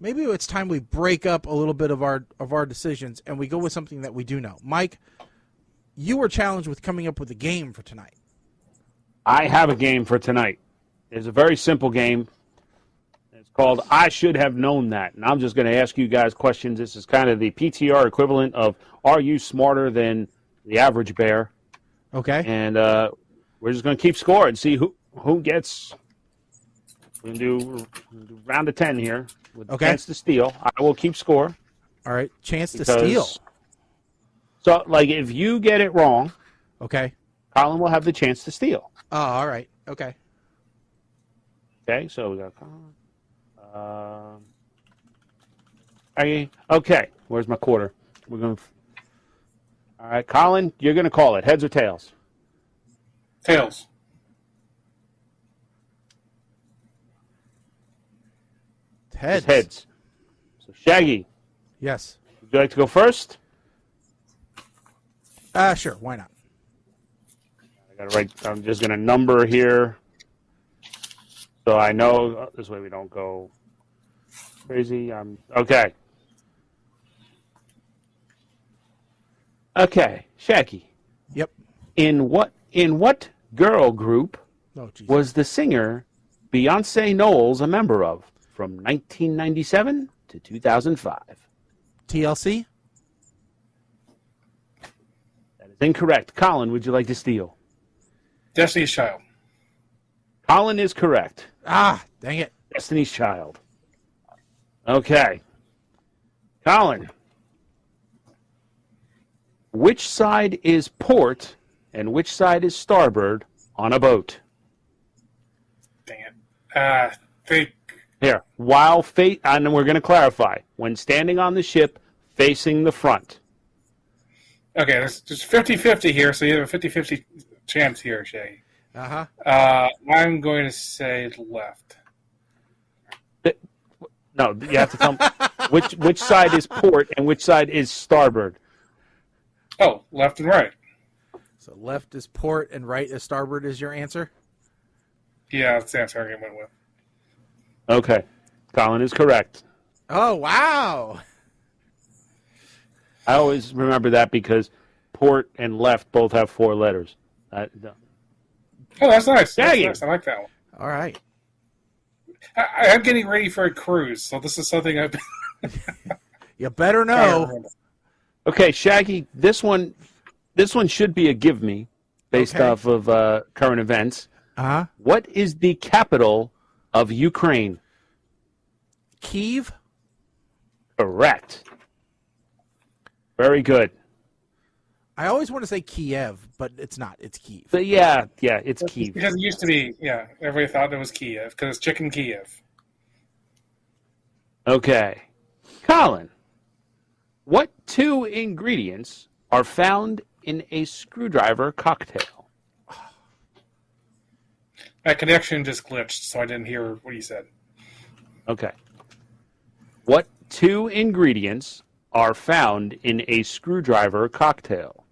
maybe it's time we break up a little bit of our decisions and we go with something that we do know. Mike, you were challenged with coming up with a game for tonight. I have a game for tonight. It's a very simple game. It's called I Should Have Known That. And I'm just going to ask you guys questions. This is kind of the PTR equivalent of Are You Smarter Than the Average Bear? Okay. And we're just going to keep score and see who gets. We're going to do round of 10 here with a chance to steal. I will keep score. All right. Chance to steal. So, like, if you get it wrong, okay, Colin will have the chance to steal. Oh, all right. Okay. Okay, so we got Colin. Okay, where's my quarter? We're going. All right, Colin, you're going to call it. Heads or tails? Tails. Heads. Heads. So, Shaggy, Yes. would you like to go first? Sure. Why not? I got to write. I'm just going to number here, so I know this way we don't go crazy. Okay. Okay, Shaggy. Yep. In what girl group Oh, geez. was the singer Beyonce Knowles a member of from 1997 to 2005? TLC? That is incorrect. Colin, would you like to steal? Destiny's Child. Colin is correct. Ah, dang it. Destiny's Child. Okay. Colin, which side is port and which side is starboard on a boat? Dang it. Think. Here, and we're going to clarify. When standing on the ship, facing the front. Okay, there's 50-50 here, so you have a 50-50 chance here, Shay. Uh-huh. I'm going to say left. No, you have to tell me which side is port and which side is starboard. Oh, left and right. So left is port and right is starboard is your answer? Yeah, that's the answer I went with. Okay. Colin is correct. Oh, wow. I always remember that because port and left both have 4 letters. Oh, that's nice. Yeah, That's you. nice. I like that one. All right. I'm getting ready for a cruise, so this is something I've been You better trying to know. remember. Okay, Shaggy, this one should be a give me based Okay. off of current events. Uh-huh. What is the capital of Ukraine? Kyiv? Correct. Very good. I always want to say Kiev, but it's not. It's Kiev. But yeah, it's Kiev. Because it used to be, everybody thought it was Kiev because it's chicken Kiev. Okay. Colin, what 2 ingredients are found in a screwdriver cocktail? My connection just glitched, so I didn't hear what he said. Okay. What 2 ingredients are found in a screwdriver cocktail?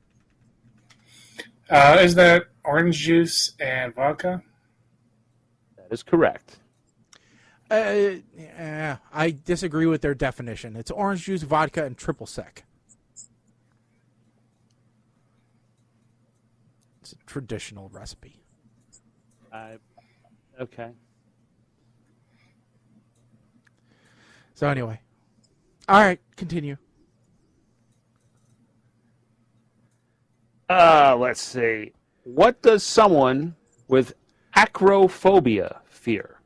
Is that orange juice and vodka? That is correct. I disagree with their definition. It's orange juice, vodka, and triple sec. It's a traditional recipe. Okay. So anyway. All right, continue. Let's see. What does someone with acrophobia fear?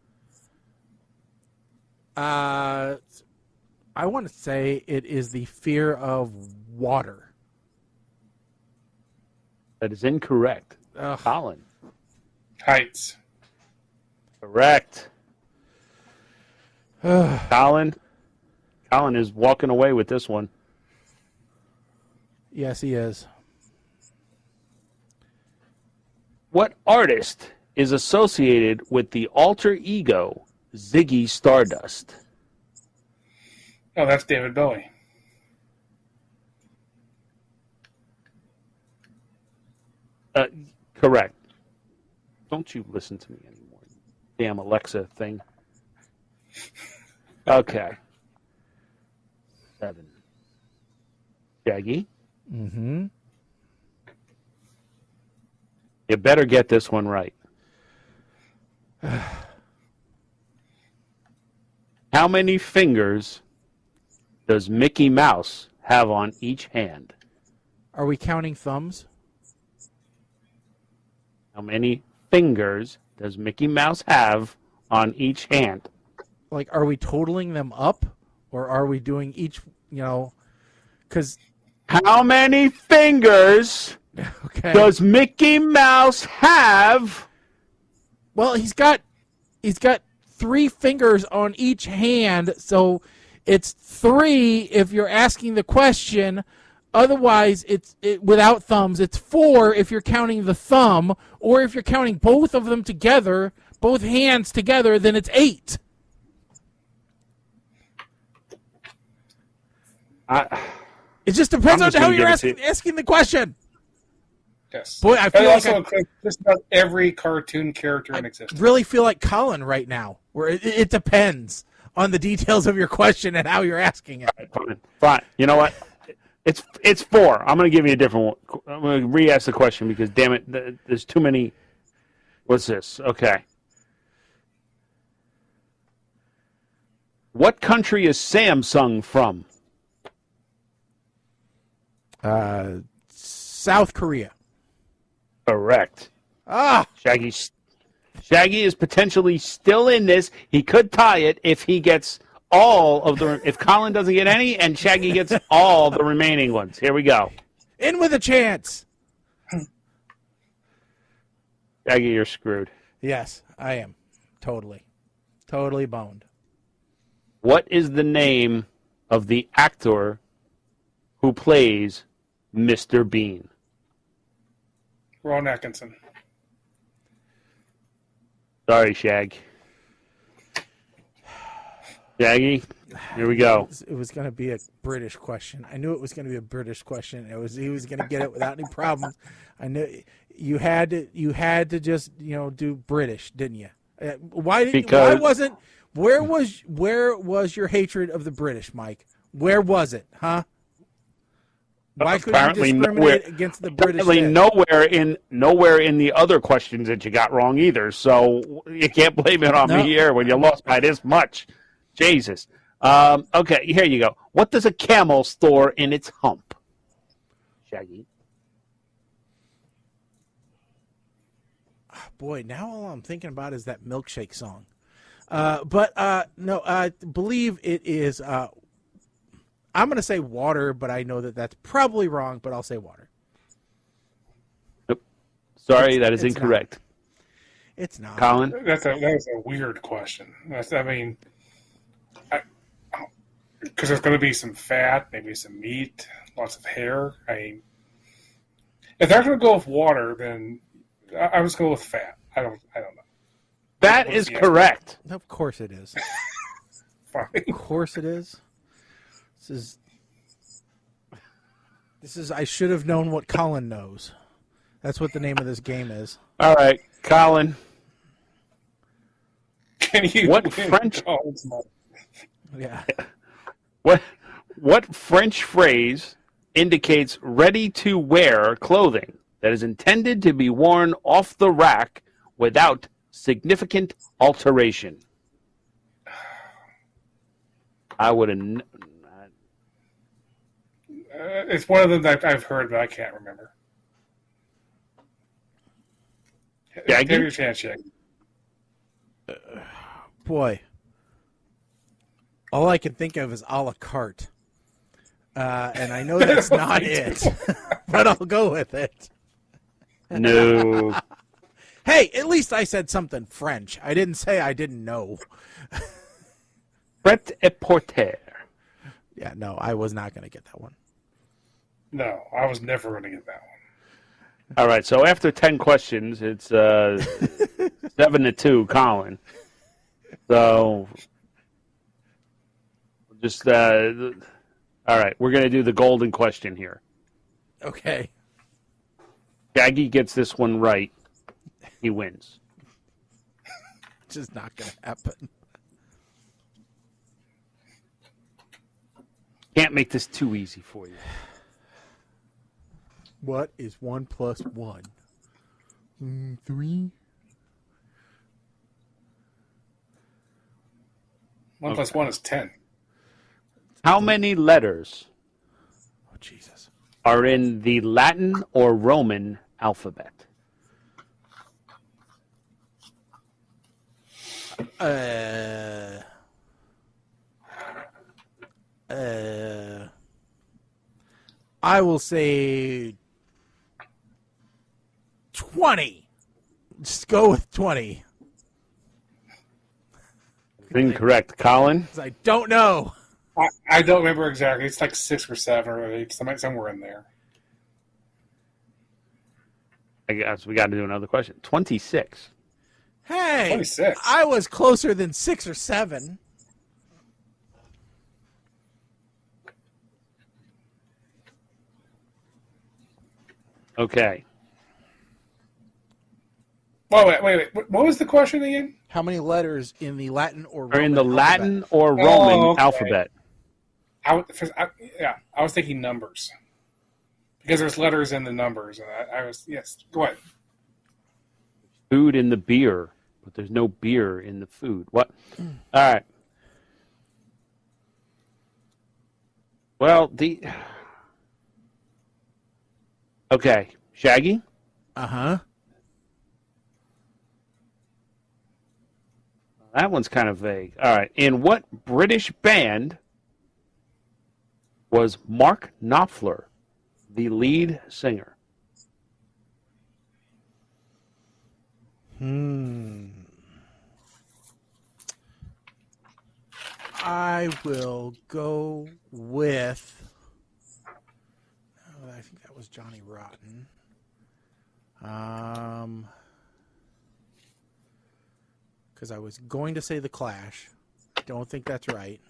I want to say it is the fear of water. That is incorrect. Ugh. Colin. Heights. Correct. Colin is walking away with this one. Yes, he is. What artist is associated with the alter ego Ziggy Stardust? Oh, that's David Bowie. Correct. Don't you listen to me anymore, damn Alexa thing. Okay. 7. Shaggy? Mm-hmm. You better get this one right. How many fingers does Mickey Mouse have on each hand? Are we counting thumbs? How many fingers does Mickey Mouse have on each hand? Like, are we totaling them up? Or are we doing each, because... How many fingers Okay. does Mickey Mouse have? Well, he's got 3 fingers on each hand, so it's 3 if you're asking the question. Otherwise, it's without thumbs. It's 4 if you're counting the thumb, or if you're counting both of them together, both hands together, then it's 8. It just depends on how you're asking the question. Yes. Boy, I feel like also includes just about every cartoon character in existence. really feel like Colin right now, where it depends on the details of your question and how you're asking it. Fine. You know what? It's 4. I'm going to give you a different one. I'm going to re-ask the question because, damn it, there's too many. What's this? Okay. What country is Samsung from? South Korea. Correct. Ah, Shaggy is potentially still in this. He could tie it if he gets all of the. If Colin doesn't get any and Shaggy gets all the remaining ones. Here we go. in with a chance. Shaggy, you're screwed. Yes, I am. Totally boned. What is the name of the actor who plays Mr. Bean? Ron Atkinson. Sorry, Shag. Shaggy, here we go. It was going to be a British question. I knew it was going to be a British question. He was going to get it without any problems. I knew you had to just do British, didn't you? Where was your hatred of the British, Mike? Where was it, huh? Why couldn't you discriminate against the British? Apparently nowhere in the other questions that you got wrong either. So you can't blame it on me here when you lost by this much. Jesus. Okay, here you go. What does a camel store in its hump? Shaggy. Boy, now all I'm thinking about is that milkshake song. No, I believe it is I'm going to say water, but I know that that's probably wrong, but I'll say water. Nope. Sorry, that is it's incorrect. It's not. Colin? That's a weird question. Because there's going to be some fat, maybe some meat, lots of hair. I mean, if they're going to go with water, then I was going with fat. I don't know. That is correct. Of course it is. Fine. Of course it is. This is. I should have known what Colin knows. That's what the name of this game is. All right, Colin. Can you What French? Yeah. What French phrase indicates ready-to-wear clothing that is intended to be worn off the rack without significant alteration? I would have. It's one of them that I've heard, but I can't remember. Shaggy? Give your chance, Shaggy. Boy. All I can think of is a la carte. And I know that's not it, but I'll go with it. No. Hey, at least I said something French. I didn't say I didn't know. Pret-a-porter. Yeah, no, I was not going to get that one. No, I was never going to get that one. All right, so after 10 questions, it's 7-2, Colin. So, just, all right, we're going to do the golden question here. Okay. Shaggy gets this one right. He wins. Just not going to happen. Can't make this too easy for you. What is 1 plus 1? 3? 1 plus 1 is 10. How many letters Oh, Jesus. are in the Latin or Roman alphabet? I will say 20. Just go with 20. Incorrect, Colin. 'Cause I don't know. I don't remember exactly. It's like 6 or 7 or 8, somewhere in there. I guess we got to do another question. 26. Hey, 26. I was closer than 6 or 7. Okay. Oh, wait. What was the question again? How many letters in the Latin or Roman Or in the alphabet? Latin or Roman okay. alphabet. I was thinking numbers. Because there's letters in the numbers. And I was, yes, go ahead. Food in the beer, but there's no beer in the food. What? All right. Well, okay, Shaggy. Uh-huh. That one's kind of vague. All right. In what British band was Mark Knopfler the lead singer? I will go with... I think that was Johnny Rotten. Because I was going to say The Clash. Don't think that's right.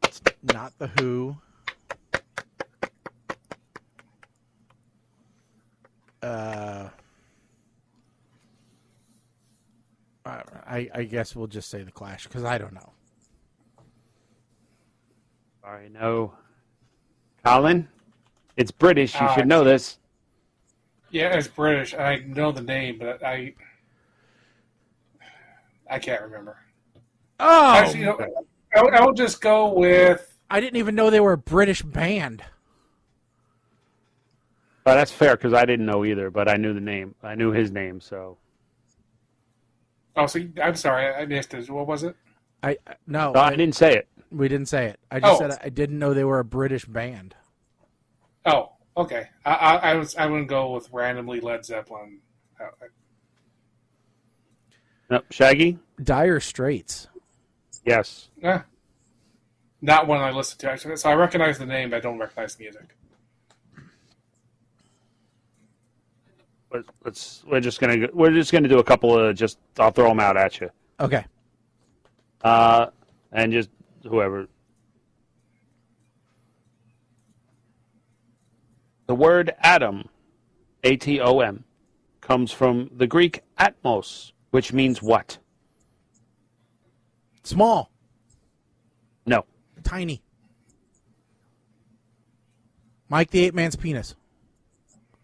It's not The Who. I guess we'll just say The Clash because I don't know. Sorry, no. Colin, it's British. You should know this. Yeah, it's British. I know the name, but I can't remember. Oh! Actually, I will just go with... I didn't even know they were a British band. Well, that's fair because I didn't know either, but I knew the name. I knew his name, so. Oh, so I'm sorry, I missed it. What was it? No, No, I didn't say it. we didn't say it. I just Oh. said I didn't know they were a British band. Oh, okay. I wouldn't go with randomly Led Zeppelin. No, Shaggy? Dire Straits. Yes. Not one I listen to, actually. So I recognize the name, but I don't recognize the music. We're just gonna do a couple of I'll throw them out at you. Okay. And just whoever. The word atom, atom, comes from the Greek atmos, which means what? Small. No. Tiny. Mike the Ape Man's penis.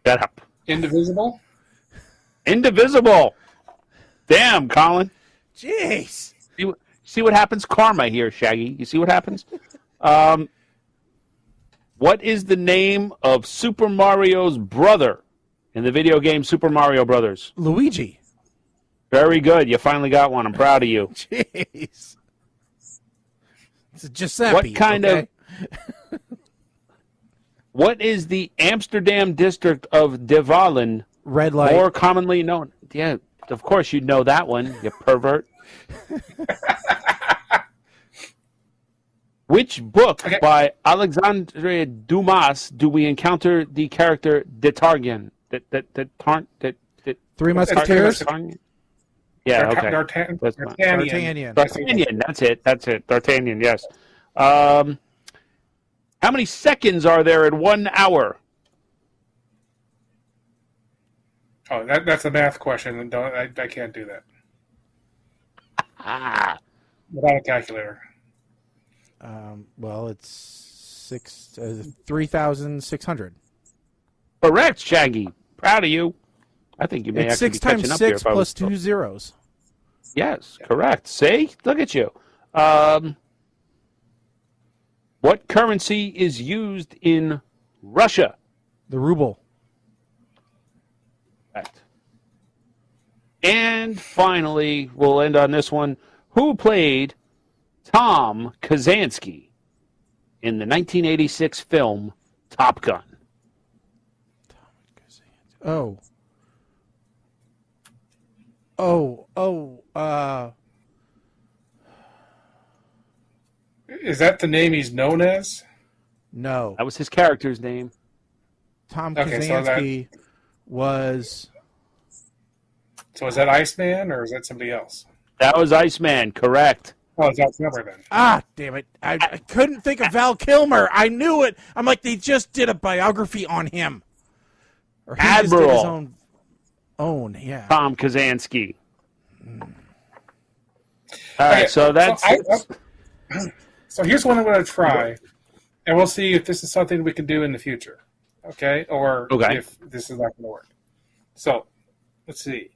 Shut up. Indivisible? Indivisible. Damn, Colin. Jeez. See what happens? Karma here, Shaggy. You see what happens? What is the name of Super Mario's brother in the video game Super Mario Brothers? Luigi. Very good. You finally got one. I'm proud of you. Jeez. It's Giuseppe. What kind okay? of... What is the Amsterdam district of Devalen Red light. more commonly known? Yeah, of course you'd know that one, you pervert. Which book by Alexandre Dumas do we encounter the character D'Artagnan? Three Musketeers. Yeah, okay. D'Artagnan. D'Artagnan. D'Artagnan, that's it. D'Artagnan, yes. How many seconds are there in 1 hour? Oh, that's a math question. I can't do that. Without a calculator. Well, it's 3,600. Correct, Shaggy. Proud of you. I think you may It's actually 6 be catching times up here. 6 plus 2 zeros. Yes, correct. See? Look at you. What currency is used in Russia? The ruble. Correct. And finally, we'll end on this one. Who played Tom Kazansky in the 1986 film Top Gun? Oh. Is that the name he's known as? No. That was his character's name. Tom Okay, Kazansky was... So is that Iceman, or is that somebody else? That was Iceman, correct. Oh, it's Val Kilmer then. Ah, damn it. I couldn't think of Val Kilmer. I knew it. I'm like, they just did a biography on him. Or he just did his own, yeah. Tom Kazansky. All right, so that's... So here's one I'm going to try, and we'll see if this is something we can do in the future, okay? Or if this is not going to work. So, let's see.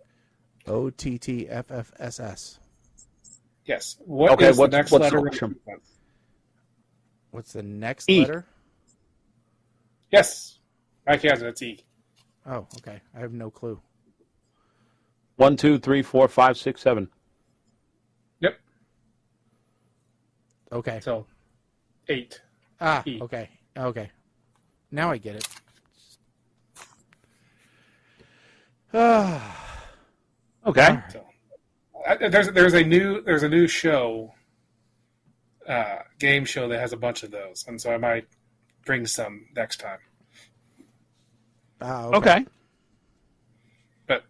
OTTFFSS. Yes. What's the next letter? What's the next E. letter? Yes. Mike has it. It's E. Oh, okay. I have no clue. 1, 2, 3, 4, 5, 6, 7. Yep. Okay. So, 8. Ah, E. okay. Okay. Now I get it. Okay. So, there's a new show, game show that has a bunch of those, and so I might bring some next time. Okay. But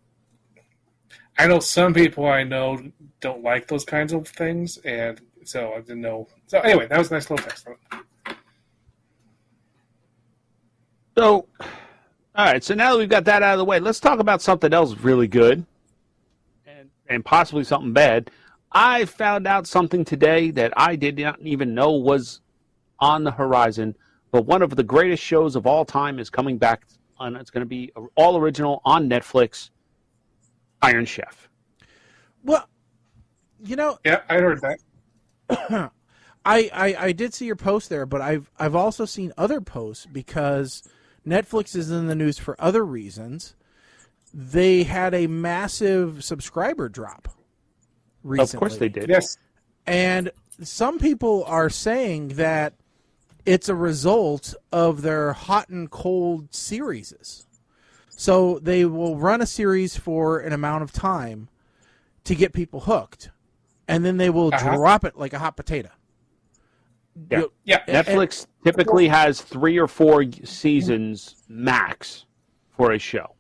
I know some people I know don't like those kinds of things, and so I didn't know. So anyway, that was a nice little text. So, all right. So now that we've got that out of the way, let's talk about something else really good, and possibly something bad. I found out something today that I did not even know was on the horizon. But one of the greatest shows of all time is coming back, and it's going to be all original on Netflix. Iron Chef. Well, you know, Yeah, I heard that. I did see your post there, but I've also seen other posts because Netflix is in the news for other reasons. They had a massive subscriber drop recently. Of course they did. Yes. And some people are saying that it's a result of their hot and cold series. So they will run a series for an amount of time to get people hooked, and then they will drop it like a hot potato. Yeah. Netflix typically has 3 or 4 seasons max for a show.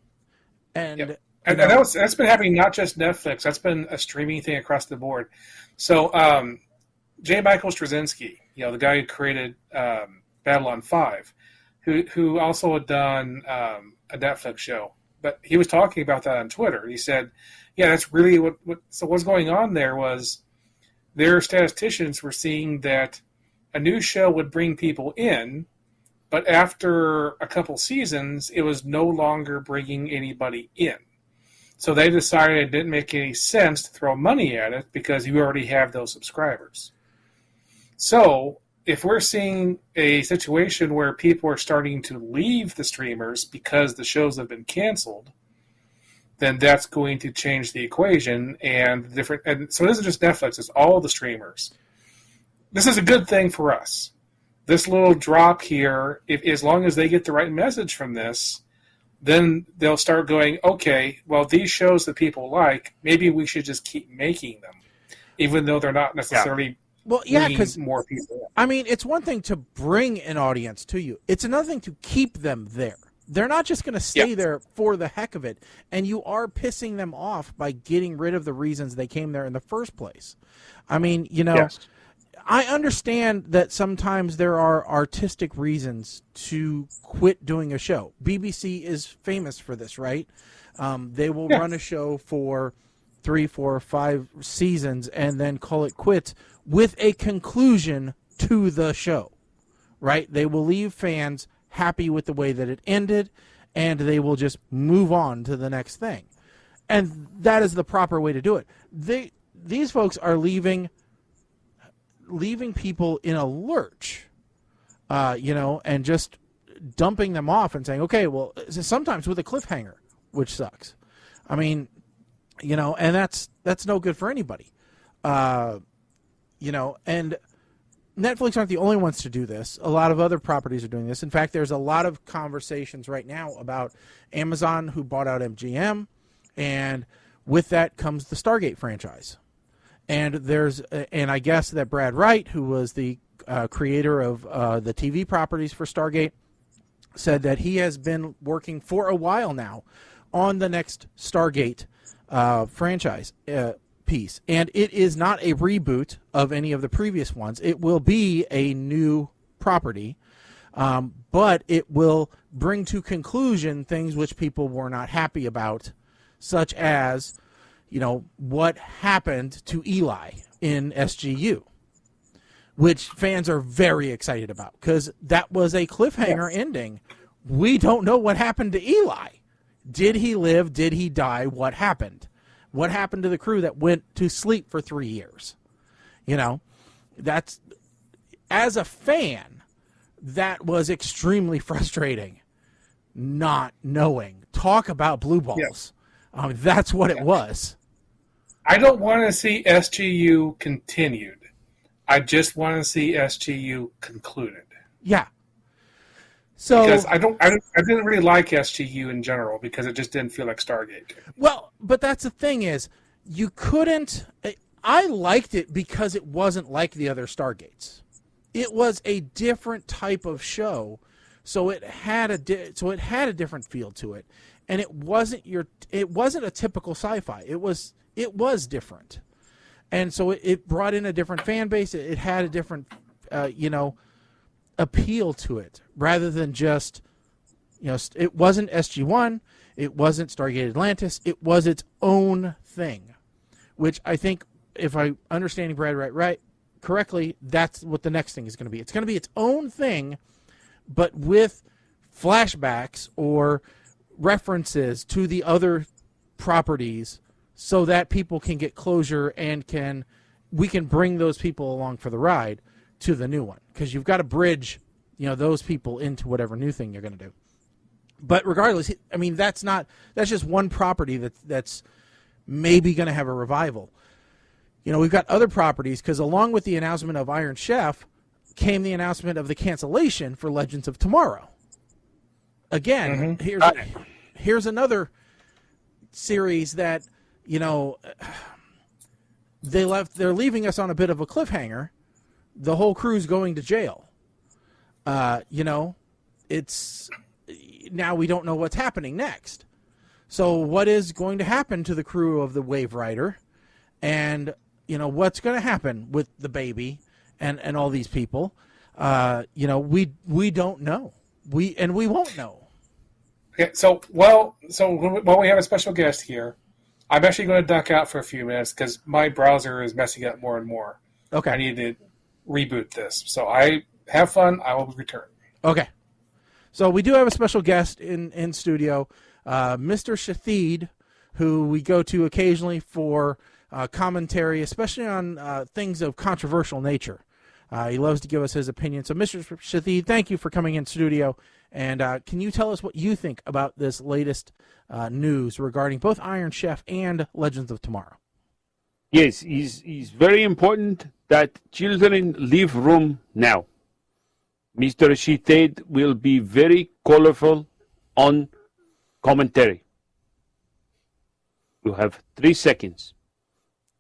And that's been happening not just Netflix. That's been a streaming thing across the board. So J. Michael Straczynski, the guy who created Babylon 5, who also had done a Netflix show, but he was talking about that on Twitter. He said, "Yeah, that's really what." So what's going on there was their statisticians were seeing that a new show would bring people in, but after a couple seasons, it was no longer bringing anybody in. So they decided it didn't make any sense to throw money at it because you already have those subscribers. So if we're seeing a situation where people are starting to leave the streamers because the shows have been canceled, then that's going to change the equation. And so it isn't just Netflix, it's all the streamers. This is a good thing for us. This little drop here, as long as they get the right message from this, then they'll start going, okay, well, these shows that people like, maybe we should just keep making them, even though they're not necessarily because more people. I mean, it's one thing to bring an audience to you. It's another thing to keep them there. They're not just going to stay there for the heck of it, and you are pissing them off by getting rid of the reasons they came there in the first place. I mean, I understand that sometimes there are artistic reasons to quit doing a show. BBC is famous for this, right? They will run a show for 3, 4, 5 seasons and then call it quits with a conclusion to the show, right? They will leave fans happy with the way that it ended, and they will just move on to the next thing. And that is the proper way to do it. These folks are leaving people in a lurch, and just dumping them off and saying, okay, well, sometimes with a cliffhanger, which sucks. I mean, and that's no good for anybody. And Netflix aren't the only ones to do this. A lot of other properties are doing this. In fact, there's a lot of conversations right now about Amazon, who bought out MGM, and with that comes the Stargate franchise. And I guess that Brad Wright, who was the creator of the TV properties for Stargate, said that he has been working for a while now on the next Stargate franchise piece. And it is not a reboot of any of the previous ones. It will be a new property, but it will bring to conclusion things which people were not happy about, such as what happened to Eli in SGU, which fans are very excited about because that was a cliffhanger ending. We don't know what happened to Eli. Did he live? Did he die? What happened? What happened to the crew that went to sleep for 3 years? That's, as a fan, that was extremely frustrating, not knowing. Talk about blue balls. That's what it was. I don't want to see SGU continued. I just want to see SGU concluded. Yeah. So because I didn't really like SGU in general because it just didn't feel like Stargate. Well, but that's the thing is, you couldn't. I liked it because it wasn't like the other Stargates. It was a different type of show, so it had a different feel to it, and it wasn't a typical sci-fi. It was different, and so it brought in a different fan base. It had a different, appeal to it, rather than just, it wasn't SG-1, it wasn't Stargate Atlantis, it was its own thing, which I think, if I'm understanding Brad right correctly, that's what the next thing is going to be. It's going to be its own thing, but with flashbacks or references to the other properties, so that people can get closure and we can bring those people along for the ride to the new one, because you've got to bridge, those people into whatever new thing you're going to do. But regardless, I mean, that's just one property that's maybe going to have a revival. we've got other properties, because along with the announcement of Iron Chef came the announcement of the cancellation for Legends of Tomorrow. Again, here's another series that, they're leaving us on a bit of a cliffhanger. The whole crew's going to jail. It's now we don't know what's happening next. So what is going to happen to the crew of the Wave Rider? And, what's going to happen with the baby and all these people? We don't know. We won't know. Okay, so while we have a special guest here, I'm actually going to duck out for a few minutes because my browser is messing up more and more. Okay. I need to reboot this. So I have fun. I will return. Okay. So we do have a special guest in studio, Mr. Shathid, who we go to occasionally for commentary, especially on things of controversial nature. He loves to give us his opinion. So, Mr. Shathid, thank you for coming in studio. And can you tell us what you think about this latest news regarding both Iron Chef and Legends of Tomorrow? Yes, it's very important that children leave room now. Mr. Shited will be very colorful on commentary. You have 3 seconds.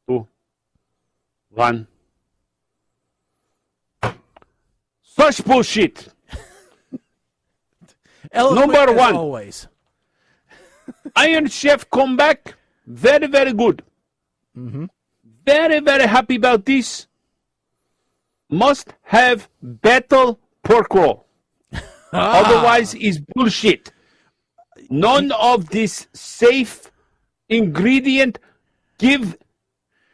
2, 1. Such bullshit. Number 1. Always. Iron Chef comeback. Very, very good. Mm-hmm. Very, very happy about this. Must have battle pork roll. Otherwise, it's bullshit. None of this safe ingredient give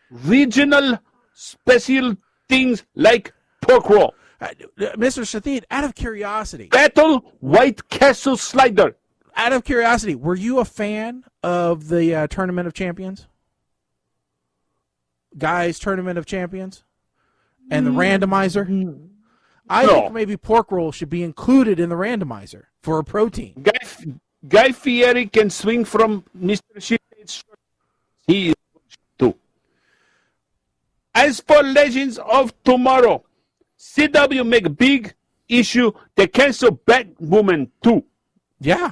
regional special things like pork roll. Mr. Shathid, out of curiosity. Battle White Castle slider. Out of curiosity, were you a fan of the Tournament of Champions? Guys, Tournament of Champions? And the randomizer? I think maybe pork roll should be included in the randomizer for a protein. Guy Fieri can swing from Mr. Shit's shirt. He is too. As for Legends of Tomorrow, CW make a big issue. They cancel Batwoman 2. Yeah.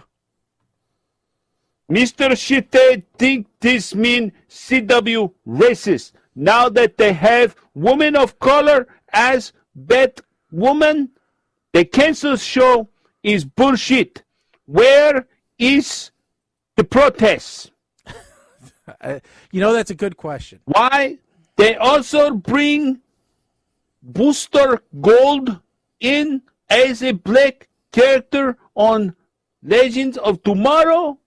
Mr. Shite think this mean CW racist. Now that they have women of color as Batwoman, the cancel show is bullshit. Where is the protest? That's a good question. Why? They also bring Booster Gold in as a black character on Legends of Tomorrow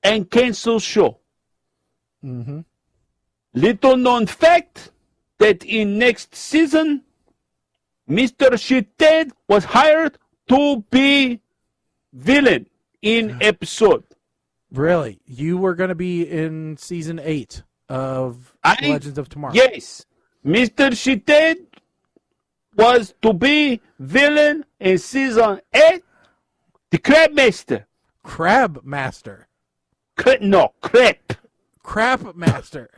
and cancel show. Mm-hmm. Little known fact that in next season, Mr. Shited was hired to be villain in episode. Really? You were going to be in season 8 of Legends of Tomorrow? Yes. Mr. Shited was to be villain in season 8. The Crab Master. Crab Master. Crap Master.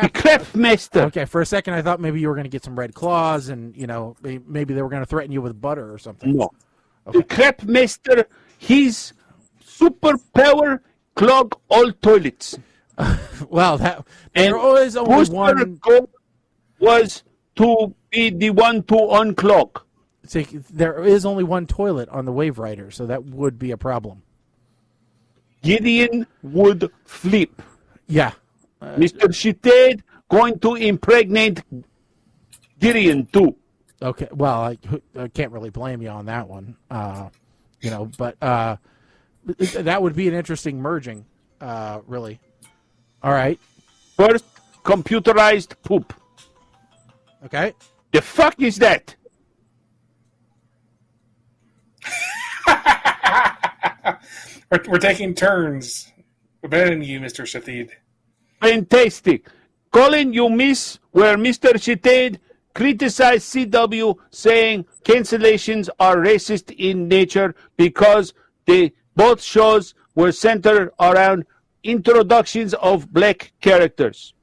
The Crab Master. Okay, for a second I thought maybe you were going to get some red claws and, maybe they were going to threaten you with butter or something. No. Okay. The Crab Master, his superpower clog all toilets. Well, there always only Booster one. Gold was to be the one to unclog. See, there is only one toilet on the Wave Rider, so that would be a problem. Gideon would flip. Yeah. Mr. Shited going to impregnate Gideon too. Okay. Well, I can't really blame you on that one. But that would be an interesting merging, really. All right. First, computerized poop. Okay. The fuck is that? We're taking turns abandoning you, Mr. Shathid. Fantastic. Colin, you miss where Mr. Shited criticized CW saying cancellations are racist in nature because both shows were centered around introductions of black characters.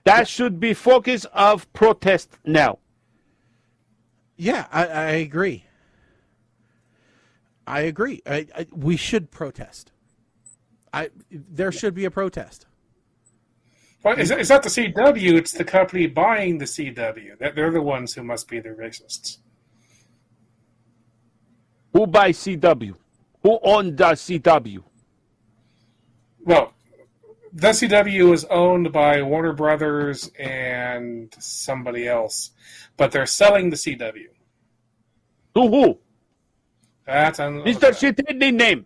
That should be focus of protest now. Yeah, I agree. I agree. We should protest. There should be a protest. Well, it's not the CW, it's the company buying the CW. They're the ones who must be the racists. Who buys CW? Who owns the CW? Well, the CW is owned by Warner Brothers and somebody else, but they're selling the CW. To who? That's on Mr. Shitade name.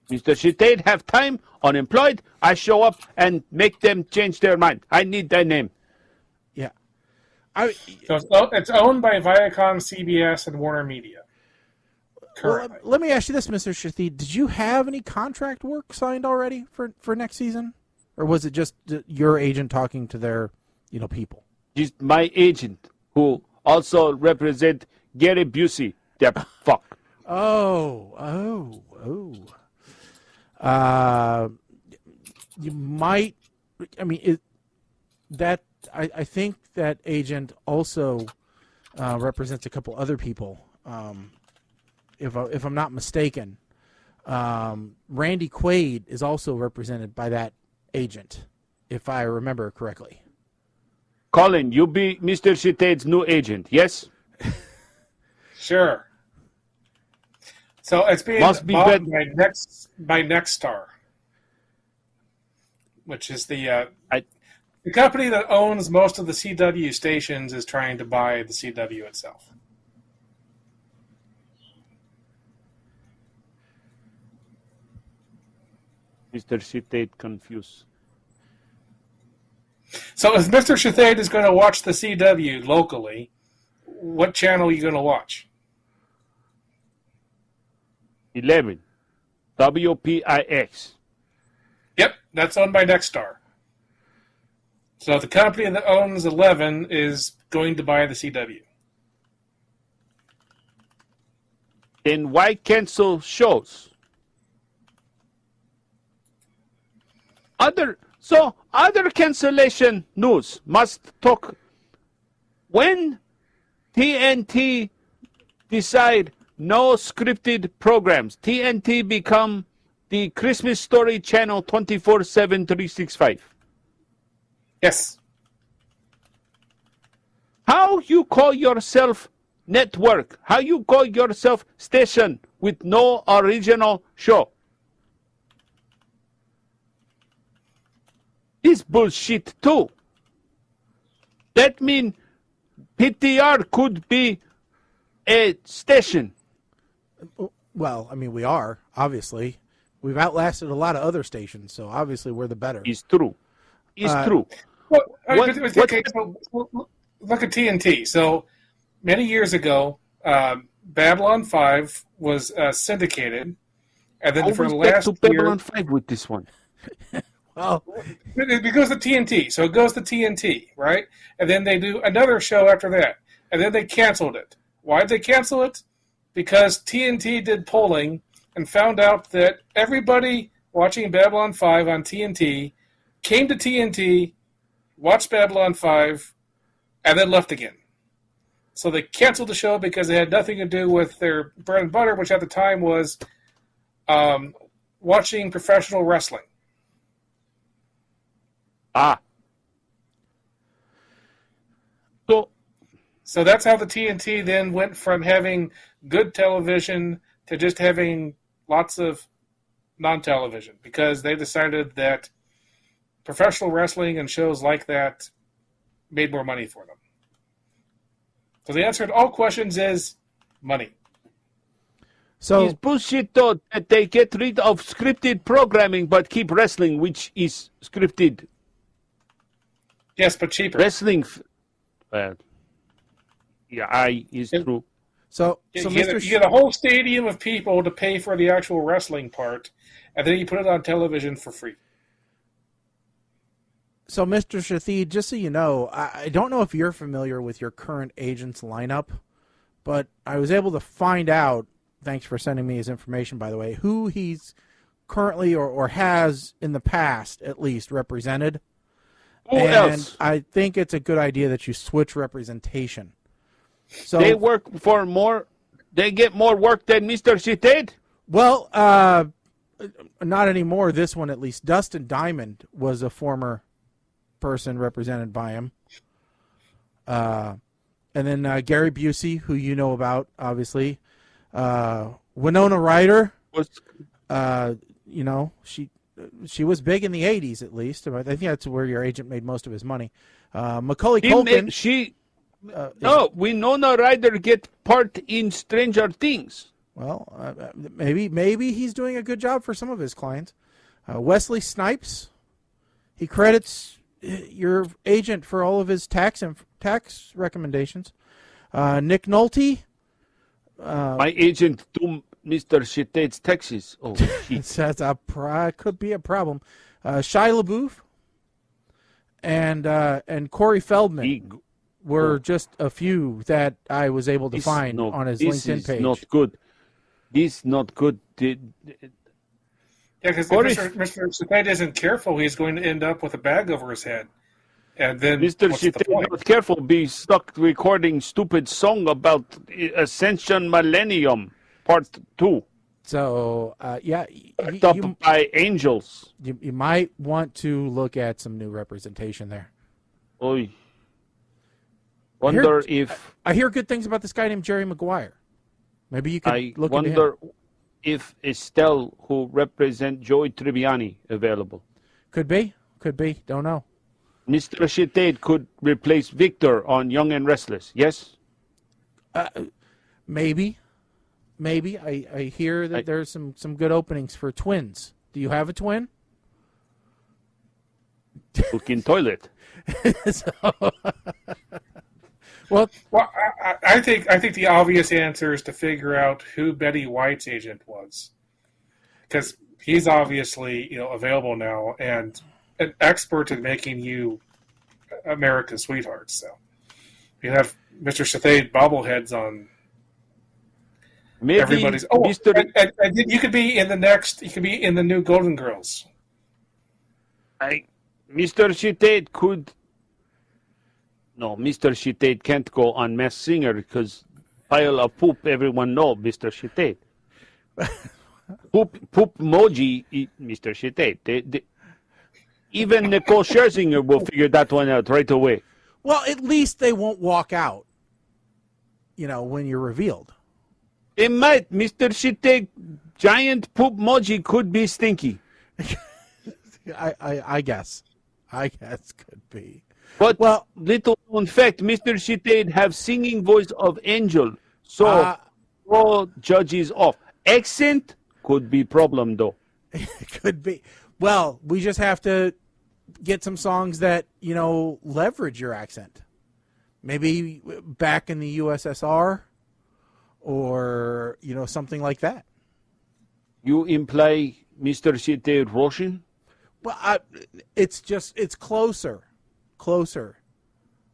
Mr. Shitade have time, unemployed. I show up and make them change their mind. I need their name. Yeah. So it's owned by Viacom, CBS, and Warner Media. Well, let me ask you this, Mr. Shathid. Did you have any contract work signed already for next season? Or was it just your agent talking to their people? He's my agent, who also represent Gary Busey. The fuck. Oh. You might. I mean, I think that agent also represents a couple other people. If I'm not mistaken, Randy Quaid is also represented by that agent, if I remember correctly. Colin, you be Mr. Shitade's new agent, yes? Sure. So it's being bought by Nexstar, which is the company that owns most of the CW stations is trying to buy the CW itself. Mr. Shitade confused. So if Mr. Shitade is going to watch the CW locally, what channel are you going to watch? 11. WPIX. Yep, that's owned by Nexstar. So the company that owns 11 is going to buy the CW. Then why cancel shows? Other cancellation news must talk. When TNT decide no scripted programs, TNT become the Christmas Story channel 24/7 365. Yes. How you call yourself network? How you call yourself station with no original show? This bullshit too. That mean PTR could be a station. Well, I mean, we are, obviously. We've outlasted a lot of other stations, so obviously we're the better. It's true. It's true. Well, look at TNT. So many years ago, Babylon 5 was syndicated, and then for the last to Babylon 5 with this one. Oh, it goes to TNT. So it goes to TNT, right? And then they do another show after that, and then they canceled it. Why did they cancel it? Because TNT did polling and found out that everybody watching Babylon 5 on TNT came to TNT, watched Babylon 5, and then left again. So they canceled the show because it had nothing to do with their bread and butter, which at the time was watching professional wrestling. So that's how the TNT then went from having good television to just having lots of non-television, because they decided that professional wrestling and shows like that made more money for them. So the answer to all questions is money. So it's bullshit though that they get rid of scripted programming but keep wrestling, which is scripted. Yes, but cheaper. Wrestling, is true. So you get a whole stadium of people to pay for the actual wrestling part, and then you put it on television for free. So, Mr. Shathid, just so you know, I don't know if you're familiar with your current agent's lineup, but I was able to find out, thanks for sending me his information, by the way, who he's currently or has in the past at least represented. Who And else? I think it's a good idea that you switch representation. So They work for more. They get more work than Mr. Shited. well, not anymore. This one at least. Dustin Diamond was a former person represented by him. And then Gary Busey, who you know about, obviously. Winona Ryder. You know, she was big in the 80s at least. I think that's where your agent made most of his money. Macaulay Culkin. No, Winona Ryder get part in Stranger Things. Well, maybe he's doing a good job for some of his clients. Wesley Snipes. He credits your agent for all of his tax recommendations. Nick Nolte. My agent to Mr. Shitate's taxes. Oh, shit. That's could be a problem. Shia LaBeouf and Corey Feldman were just a few that I was able to find on his LinkedIn page. This is not good. This is not good. Yeah, because if Mr. Shitate isn't careful, he's going to end up with a bag over his head. And then Mr. what's the Shitate, point? not careful, be stuck recording stupid song about Ascension Millennium Part 2. So, yeah. Up by angels. You might want to look at some new representation there. Oy. Wonder if... I hear good things about this guy named Jerry Maguire. Maybe you could look into him. I wonder if Estelle, who represent Joey Tribbiani, available. Could be. Don't know. Mr. Shitate could replace Victor on Young and Restless, yes? Maybe. I hear that there's some good openings for twins. Do you have a twin? Cooking toilet. Well, I think the obvious answer is to figure out who Betty White's agent was, because he's obviously available now and an expert in making you America's sweethearts. So you have Mr. Shitate bobbleheads on Maybe everybody's. Mr. And you could be in the next. You could be in the new Golden Girls. Mr. Shitate could. No, Mr. Shitate can't go on Masked Singer because pile of poop. Everyone know Mr. Shitate. poop emoji, Mr. Shitate. Even Nicole Scherzinger will figure that one out right away. Well, at least they won't walk out. When you're revealed. It might. Mr. Shitate giant poop emoji could be stinky. I guess. Could be. But little known fact, Mr. Shitate have singing voice of angel, so all judges off. Accent could be problem though. Could be. Well, we just have to get some songs that leverage your accent. Maybe back in the USSR, or something like that. You imply Mr. Shitate Russian? Well, it's closer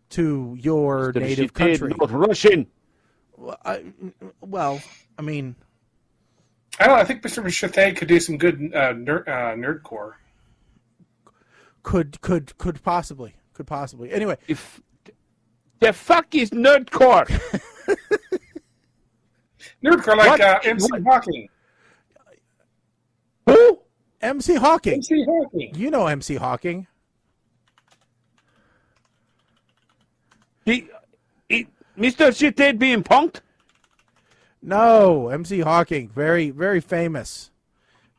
to your Mr. native Shitate, country. not Russian. Well, I mean, I don't know. I think Mr. Shitate could do some good nerdcore. Could possibly. Anyway, If the fuck is nerdcore? Nerdcore like MC Hawking. who? MC Hawking. MC Hawking. You know MC Hawking. Mr. Shitate being punked? No, MC Hawking, very very famous.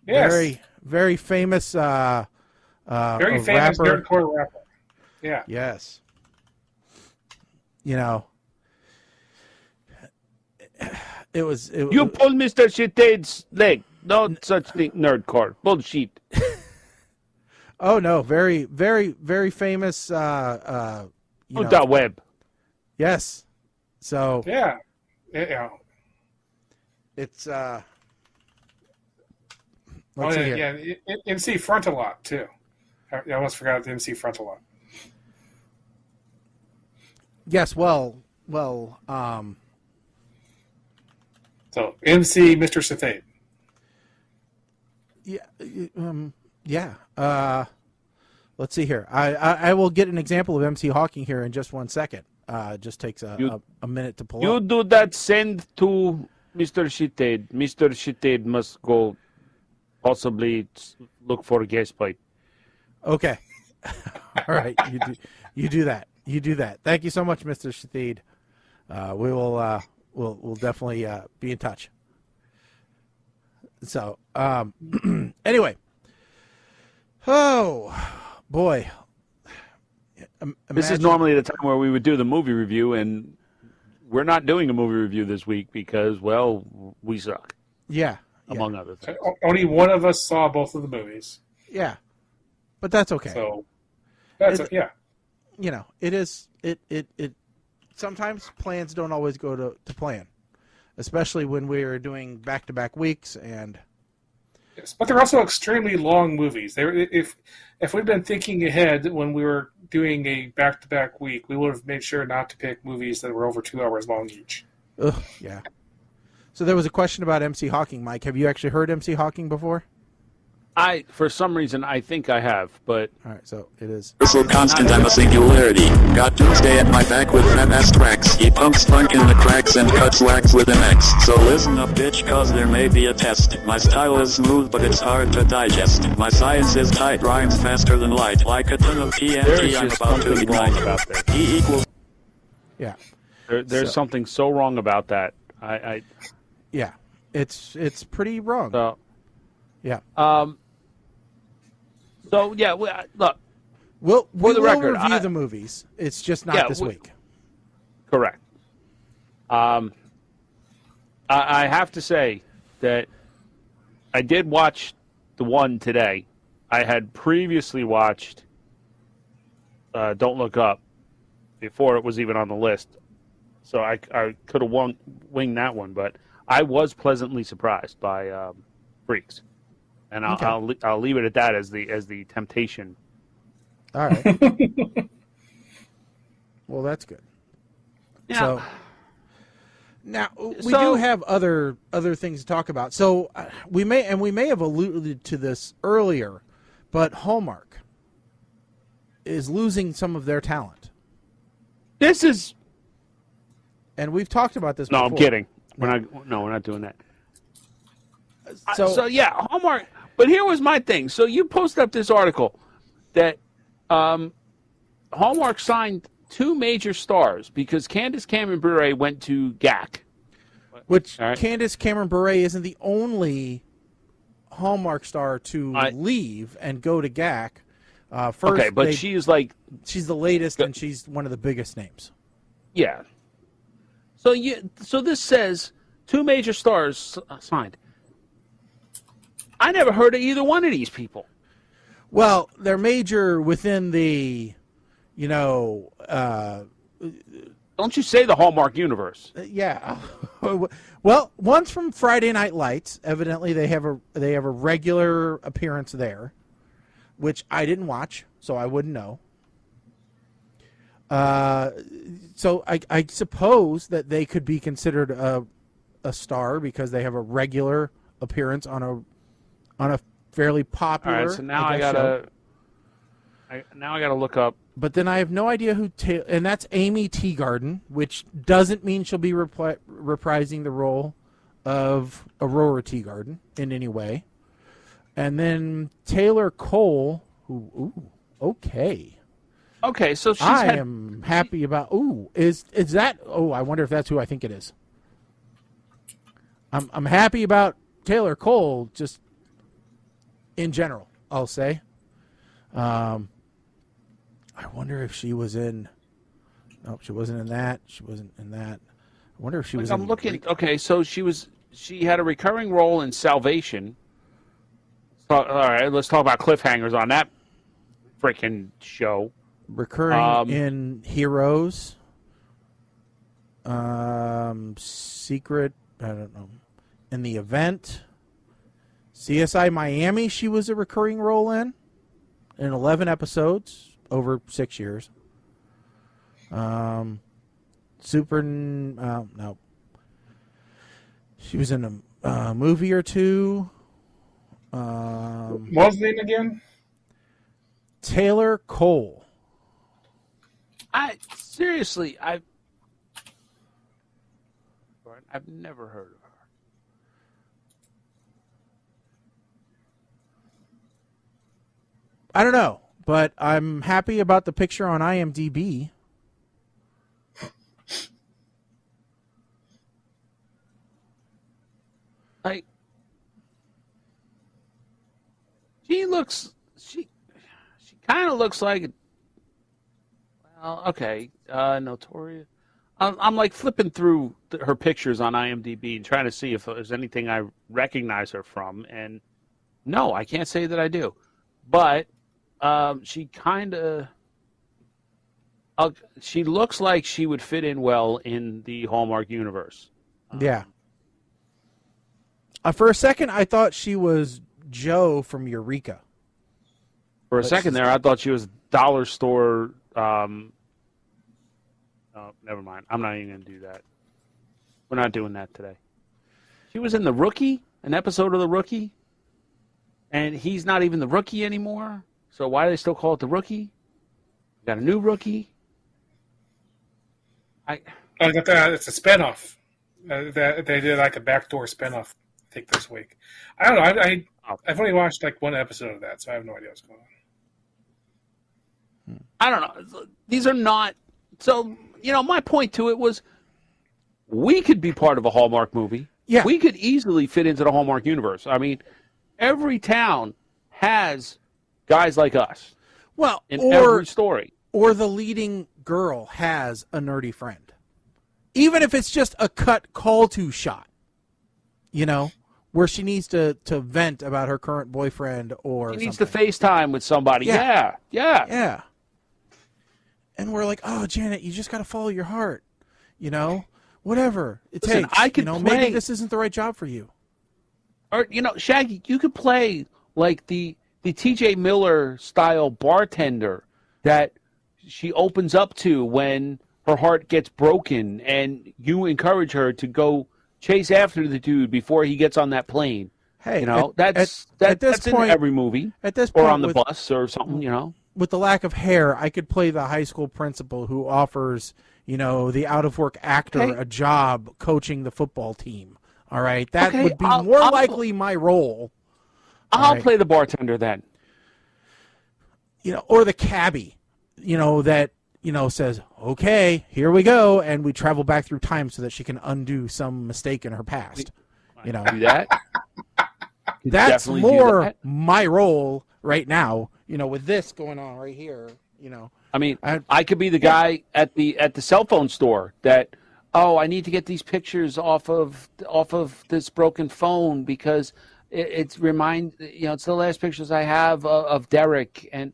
Yes. Very famous. Very famous rapper. nerdcore rapper. Yeah. Yes. It was. You pulled Mr. Shitate's leg. No such thing, nerdcore. Bullshit. Oh no, very very very famous. The web. Yes. So Yeah. it's. Oh, Let's see here. yeah. MC Frontalot, too. I almost forgot the MC Frontalot. Yes. Well. So, MC Mr. Shitate. Yeah. Let's see here. I will get an example of MC Hawking here in just 1 second. It just takes a minute to pull You up. do that, send to Mr. Shitade. Mr. Shitade must go possibly look for a gas pipe. Okay. All right. You do that. You do that. Thank you so much, Mr. Shitade. We will we'll definitely be in touch. So anyway. Oh boy. This is normally the time where we would do the movie review, and we're not doing a movie review this week because, well, we suck. Yeah. Among other things. Only one of us saw both of the movies. Yeah. But that's okay. So that's yeah. You know, it is it sometimes plans don't always go to plan. Especially when we're doing back-to-back weeks and Yes, but they're also extremely long movies. If we'd been thinking ahead when we were doing a back-to-back week, we would have made sure not to pick movies that were over 2 hours long each. Ugh, yeah. So there was a question about MC Hawking, Mike. Have you actually heard MC Hawking before? For some reason, I think I have, but... All right, so it is... Universal constant, I'm a singularity. Got Tuesday at my back with fat-ass tracks. He pumps funk in the cracks and cuts wax with an X. So listen up, bitch, cause there may be a test. My style is smooth, but it's hard to digest. My science is tight, rhymes faster than light. Like a ton of TNT, I'm about to ignite. About that. E equals... Yeah. There's something so wrong about that. Yeah. It's pretty wrong. So, yeah. So yeah, look. We the will record, review the movies. It's just not this week. Correct. I have to say that I did watch the one today. I had previously watched Don't Look Up before it was even on the list, so I could have winged that one. But I was pleasantly surprised by Freaks. And I'll leave it at that as the temptation. All right. Well, that's good. Yeah. So now we do have other things to talk about. So we may have alluded to this earlier, but Hallmark is losing some of their talent. This is. And we've talked about this. No, before. I'm kidding. We're not doing that. So yeah, Hallmark. But here was my thing. So you posted up this article that Hallmark signed 2 major stars because Candace Cameron Bure went to GAC. Which right. Candace Cameron Bure isn't the only Hallmark star to leave and go to GAC. First, okay, but she's like... She's the latest, and she's one of the biggest names. Yeah. So this says 2 major stars signed. I never heard of either one of these people. Well, they're major within the, Don't you say the Hallmark universe? Yeah. Well, one's from Friday Night Lights. Evidently, they have a regular appearance there, which I didn't watch, so I wouldn't know. So I suppose that they could be considered a star because they have a regular appearance on a fairly popular. All right, so now I gotta look up. But then I have no idea who, and that's Amy Teagarden, which doesn't mean she'll be reprising the role of Aurora Teagarden in any way. And then Taylor Cole, okay. Okay, so I am happy about. Is that? I wonder if that's who I think it is. I'm happy about Taylor Cole just in general. I'll say. I wonder if she was in. No, she wasn't in that. She wasn't in that. I wonder if she was. I'm looking. Okay, so she had a recurring role in Salvation. So, all right, let's talk about cliffhangers on that freaking show. Recurring in Heroes. Secret. I don't know. In The Event. CSI Miami, she was a recurring role in 11 episodes over 6 years. No. She was in a movie or two. What was his name again? Taylor Cole. I've never heard of her. I don't know, but I'm happy about the picture on IMDb. She kind of looks like, well, okay, Notorious. I'm like flipping through her pictures on IMDb and trying to see if there's anything I recognize her from, and no, I can't say that I do. But she looks like she would fit in well in the Hallmark universe. Yeah. For a second, I thought she was Joe from Eureka. For a second there, I thought she was dollar store. Oh, never mind. I'm not even going to do that. We're not doing that today. She was in The Rookie, an episode of The Rookie, and he's not even the Rookie anymore. So why do they still call it The Rookie? We got a new Rookie. It's a spinoff. They did like a backdoor spinoff, I think, this week. I don't know. I've only watched like one episode of that, so I have no idea what's going on. I don't know. These are not. So, my point to it was we could be part of a Hallmark movie. Yeah. We could easily fit into the Hallmark universe. I mean, every town has guys like us. Well, in every story. Or the leading girl has a nerdy friend. Even if it's just a cut call-to shot, where she needs to vent about her current boyfriend or she needs something. to FaceTime with somebody. Yeah. And we're like, oh, Janet, you just got to follow your heart. Whatever it Listen, takes. I could play, maybe this isn't the right job for you. Or, Shaggy, you could play like the T.J. Miller style bartender that she opens up to when her heart gets broken, and you encourage her to go chase after the dude before he gets on that plane. Hey, that's point, in every movie. At this point, or on the bus or something, With the lack of hair, I could play the high school principal who offers, the out-of-work actor a job coaching the football team. All right? That would be more likely my role. I'll play the bartender then. Or the cabbie, that, says, okay, here we go, and we travel back through time so that she can undo some mistake in her past. Do that. That's more my role right now, with this going on right here, I mean, I could be the guy at the cell phone store that, I need to get these pictures off of this broken phone because it's it's the last pictures I have of Derek. And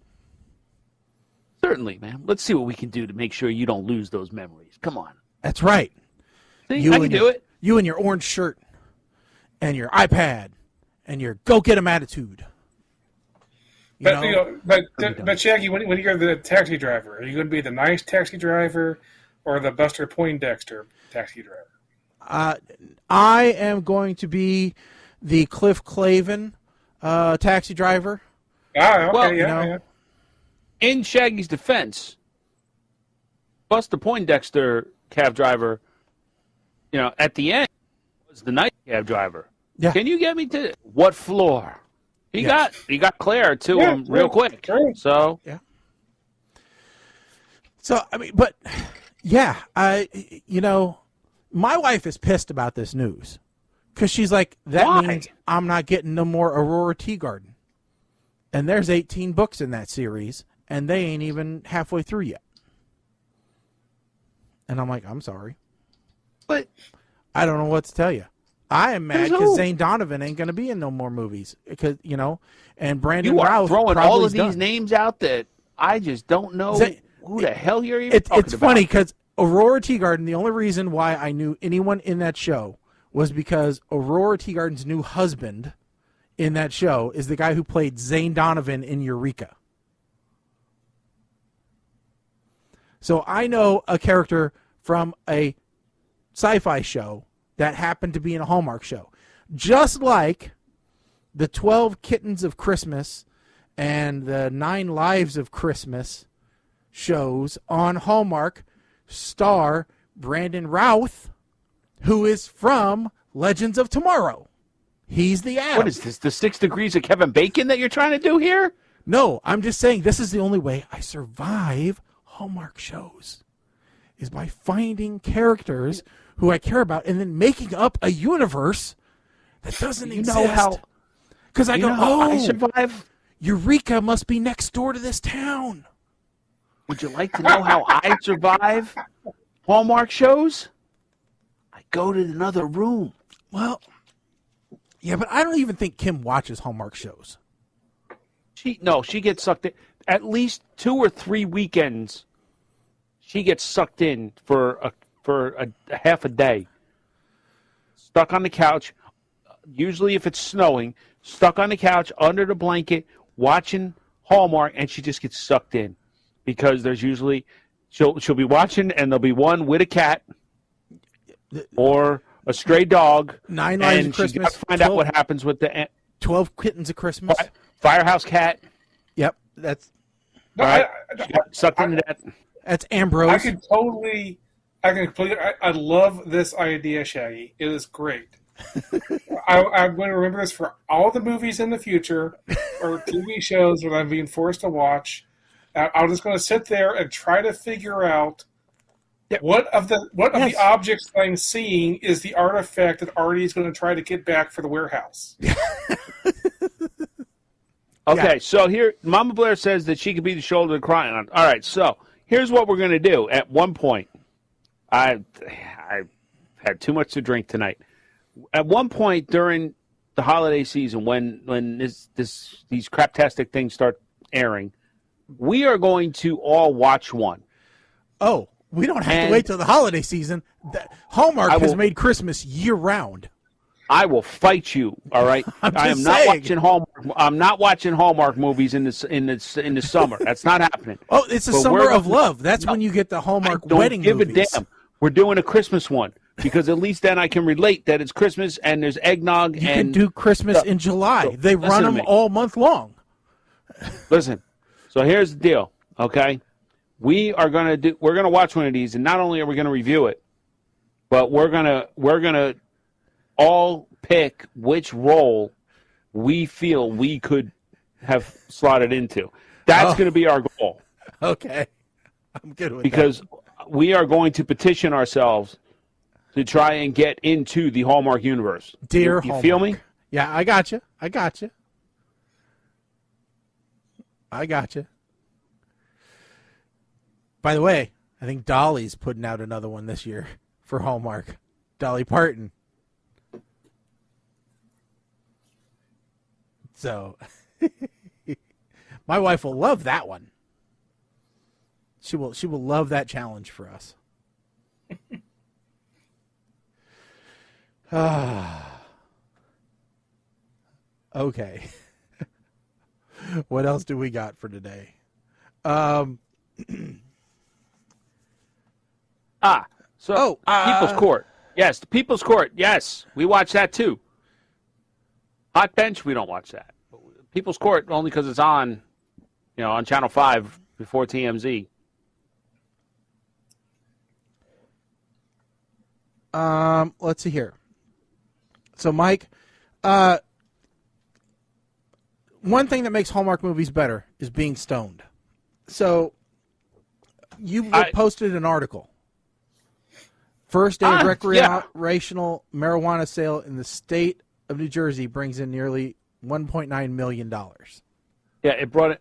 certainly, man, let's see what we can do to make sure you don't lose those memories. Come on. That's right. See, I can do it. You and your orange shirt and your iPad and your go-get-'em attitude. But Shaggy, when you're the taxi driver, are you going to be the nice taxi driver or the Buster Poindexter taxi driver? I am going to be the Cliff Clavin taxi driver. Ah, okay, well, yeah. In Shaggy's defense, Buster Poindexter cab driver, at the end was the night cab driver. Yeah. Can you get me to what floor? He got Claire to him real quick. Sure. So yeah. So I mean, but yeah, my wife is pissed about this news because she's like, that means I'm not getting no more Aurora Teagarden, and there's 18 books in that series, and they ain't even halfway through yet. And I'm like, I'm sorry, but I don't know what to tell you. I am mad because Zane Donovan ain't going to be in no more movies because and Brandon Routh throwing all of these done. names out that I just don't know who the hell you're even talking It's about. funny because Aurora Teagarden, the only reason why I knew anyone in that show was because Aurora Teagarden's new husband in that show is the guy who played Zane Donovan in Eureka. So I know a character from a sci-fi show that happened to be in a Hallmark show. Just like the 12 Kittens of Christmas and the 9 Lives of Christmas shows on Hallmark star Brandon Routh, who is from Legends of Tomorrow. He's the Adam. What is this, the 6 Degrees of Kevin Bacon that you're trying to do here? No, I'm just saying this is the only way I survive Hallmark shows, is by finding characters who I care about and then making up a universe that doesn't exist. Know how? Because I go, I survive. Eureka must be next door to this town. Would you like to know how I survive Hallmark shows? I go to another room. Well, yeah, but I don't even think Kim watches Hallmark shows. She gets sucked in. At least 2 or 3 weekends, she gets sucked in for a half a day. Stuck on the couch, usually if it's snowing, stuck on the couch under the blanket, watching Hallmark, and she just gets sucked in. Because there's usually, she'll be watching, and there'll be one with a cat or a stray dog. 9 Lives of Christmas. And she's got to find out what happens with the 12 Kittens of Christmas. Firehouse Cat. Yep, that's No, right. Sucked into that. That's Ambrose. I can completely. I love this idea, Shaggy. It is great. I'm going to remember this for all the movies in the future or TV shows that I'm being forced to watch. I'm just going to sit there and try to figure out what of the objects I'm seeing is the artifact that Artie is going to try to get back for the warehouse. Okay, so here, Mama Blair says that she could be the shoulder to cry on. All right, so here's what we're going to do. At one point, I had too much to drink tonight. At one point during the holiday season, when these craptastic things start airing, we are going to all watch one. Oh, we don't have to wait till the holiday season. Hallmark has made Christmas year-round. I will fight you. All right, I am not watching Hallmark. I'm not watching Hallmark movies in the summer. That's not happening. Oh, it's a summer of love. That's when you get the Hallmark wedding movies. Don't give a damn. We're doing a Christmas one because at least then I can relate that it's Christmas and there's eggnog. You can do Christmas in July. So they run them all month long. Listen. So here's the deal, okay? We're gonna watch one of these, and not only are we gonna review it, but we're gonna all pick which role we feel we could have slotted into. That's gonna be our goal. Okay, I'm good with because we are going to petition ourselves to try and get into the Hallmark universe. Dear you Hallmark. Feel me? Yeah, I got you. By the way, I think Dolly's putting out another one this year for Hallmark. Dolly Parton. So, my wife will love that one. She will love that challenge for us. Okay. What else do we got for today? People's Court. Yes, the People's Court. Yes, we watch that too. Hot Bench, we don't watch that. People's Court only because it's on, on Channel 5 before TMZ. Let's see here. So, Mike, one thing that makes Hallmark movies better is being stoned. So, you posted an article. First day of recreational marijuana sale in the state of New Jersey brings in nearly $1.9 million. Yeah, it brought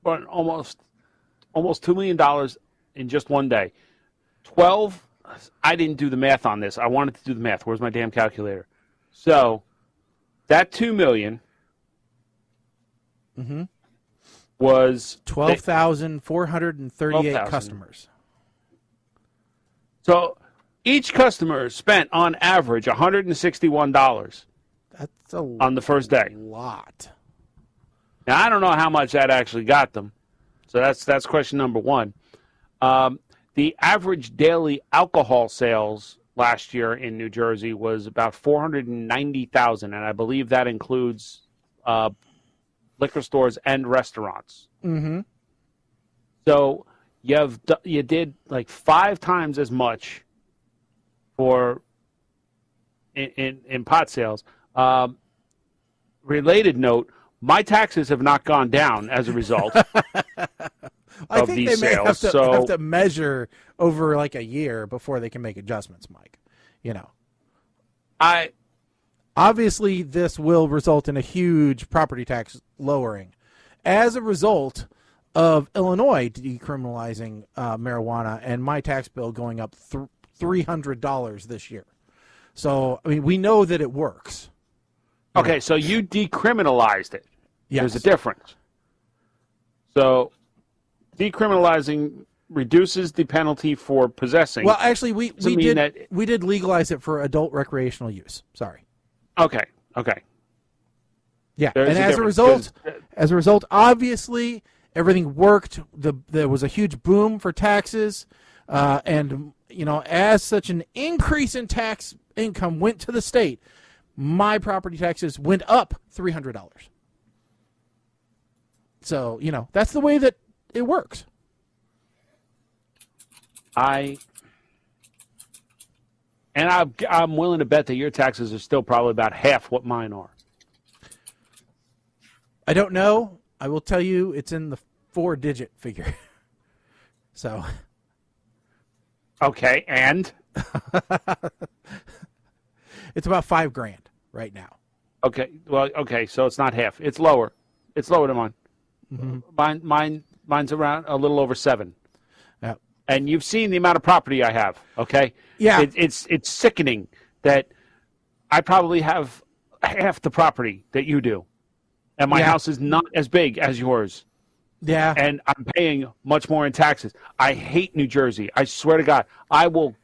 almost $2 million in just one day. 12. I didn't do the math on this. I wanted to do the math. Where's my damn calculator? So that $2 million was 12,438 customers. So each customer spent on average $161. That's on the first day. Lot. Now I don't know how much that actually got them. So that's question number one. The average daily alcohol sales last year in New Jersey was about 490,000, and I believe that includes liquor stores and restaurants. Mm-hmm. So you did like 5 times as much for in pot sales. Related note: my taxes have not gone down as a result I of think these they may sales. have to measure over like a year before they can make adjustments, Mike. You know, obviously this will result in a huge property tax lowering as a result of Illinois decriminalizing marijuana and my tax bill going up $300 this year. So, I mean, we know that it works. Okay, so you decriminalized it. Yes. There's a difference. So decriminalizing reduces the penalty for possessing. Well, actually, we did legalize it for adult recreational use. Sorry. Okay. Yeah, There's and a as a result, obviously everything worked. There was a huge boom for taxes, and as such an increase in tax income went to the state, my property taxes went up $300. So that's the way that it works. I'm willing to bet that your taxes are still probably about half what mine are. I don't know. I will tell you it's in the 4-digit figure. So. Okay, and? It's about $5,000 right now. Okay, well, so it's not half. It's lower. It's lower than mine. Mm-hmm. Mine's around a little over 7. Yeah. And you've seen the amount of property I have, okay? Yeah. It's sickening that I probably have half the property that you do. And my house is not as big as yours. Yeah. And I'm paying much more in taxes. I hate New Jersey. I swear to God. I will...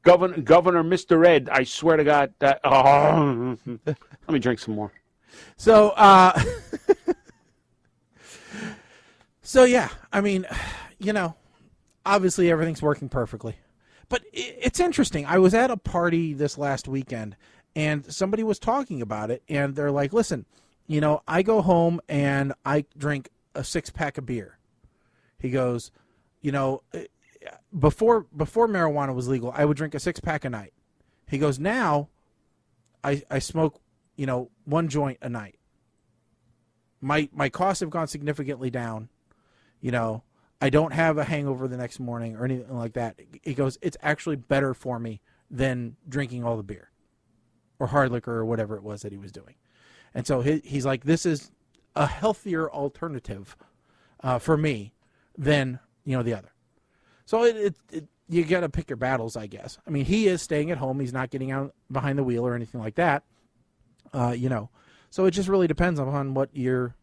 Governor Mr. Ed, I swear to God that... Oh, let me drink some more. So, yeah, I mean, obviously everything's working perfectly. But it's interesting. I was at a party this last weekend, and somebody was talking about it, and they're like, listen, I go home and I drink a 6-pack of beer. He goes, before marijuana was legal, I would drink a 6-pack a night. He goes, now I smoke, 1 joint a night. My costs have gone significantly down. I don't have a hangover the next morning or anything like that. He goes, it's actually better for me than drinking all the beer or hard liquor or whatever it was that he was doing. And so he's like, this is a healthier alternative for me than, the other. So you got to pick your battles, I guess. I mean, he is staying at home. He's not getting out behind the wheel or anything like that. So it just really depends on what your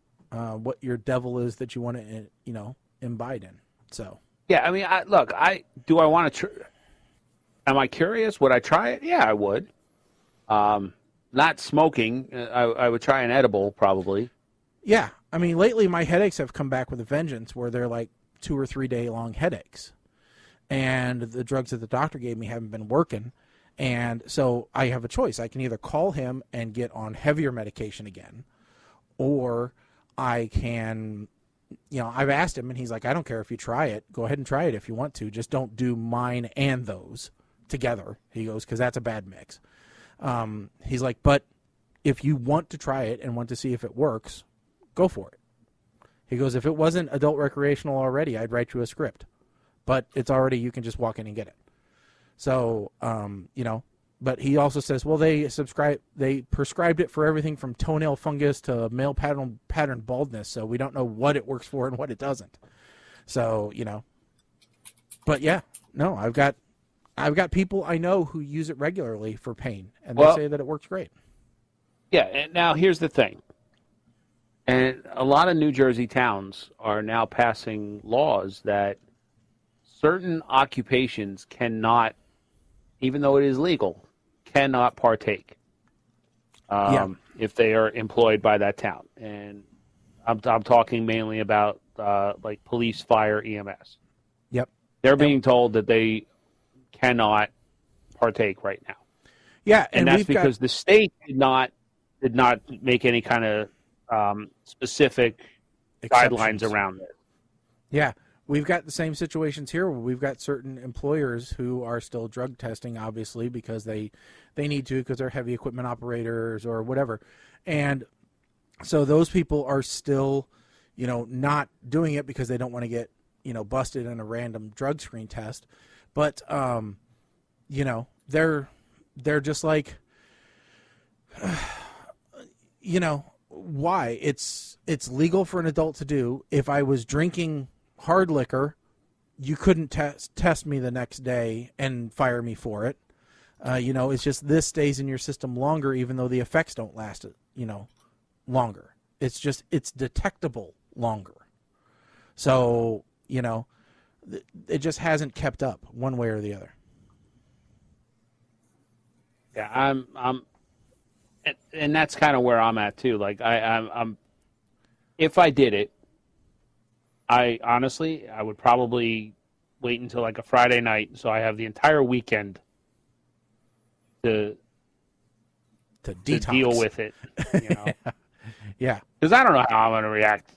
devil is that you want to, imbibe in. So. Yeah, I mean, do I want to, am I curious? Would I try it? Yeah, I would. Not smoking. I would try an edible probably. Yeah. I mean, lately my headaches have come back with a vengeance where they're like 2 or 3 day long headaches. And the drugs that the doctor gave me haven't been working. And so I have a choice. I can either call him and get on heavier medication again, or I can, I've asked him and he's like, I don't care if you try it. Go ahead and try it if you want to. Just don't do mine and those together. He goes, because that's a bad mix. He's like, but if you want to try it and want to see if it works, go for it. He goes, if it wasn't adult recreational already, I'd write you a script. But it's already, you can just walk in and get it. So, but he also says, well, they prescribed it for everything from toenail fungus to male pattern baldness. So we don't know what it works for and what it doesn't. So, but yeah, no, I've got people I know who use it regularly for pain, and they say that it works great. Yeah, and now here's the thing. And a lot of New Jersey towns are now passing laws that certain occupations cannot, even though it is legal, cannot partake if they are employed by that town. And I'm talking mainly about like police, fire, EMS. Yep. They're being told that they cannot partake right now. Yeah, And that's because the state did not make any kind of specific guidelines around it. Yeah, we've got the same situations here where we've got certain employers who are still drug testing, obviously, because they need to because they're heavy equipment operators or whatever. And so those people are still, not doing it because they don't want to get, busted in a random drug screen test. But, they're just like, why? It's legal for an adult to do. If I was drinking hard liquor, you couldn't test me the next day and fire me for it. It's just this stays in your system longer, even though the effects don't last, longer. It's detectable longer. So, it just hasn't kept up one way or the other. Yeah, I'm and that's kind of where I'm at too. Like I'm if I did it, I would probably wait until like a Friday night, so I have the entire weekend to deal with it. Yeah. Because I don't know how I'm going to react.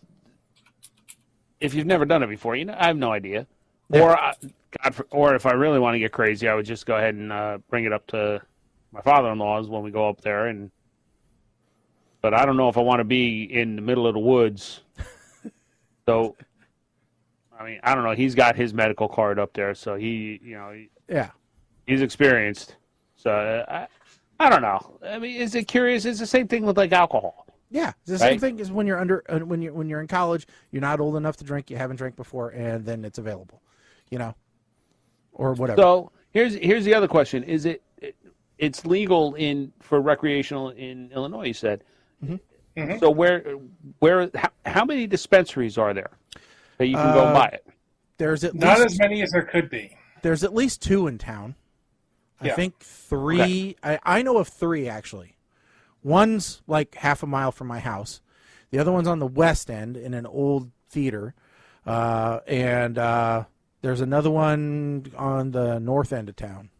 If you've never done it before, I have no idea. Yeah. Or if I really want to get crazy, I would just go ahead and bring it up to my father-in-law's when we go up there. But I don't know if I want to be in the middle of the woods. So, I don't know. He's got his medical card up there, so he's experienced. So I don't know. Is it curious? It's the same thing with like alcohol. Yeah, it's the same thing as when you're when you're in college. You're not old enough to drink. You haven't drank before, and then it's available, or whatever. So here's the other question: Is it's legal for recreational in Illinois? You said. Mm-hmm. Mm-hmm. So how many dispensaries are there that you can go buy it? There's not as many as there could be. There's at least 2 in town. Yeah. I think 3. Okay. I know of 3 actually. One's like half a mile from my house. The other one's on the west end in an old theater, and there's another one on the north end of town.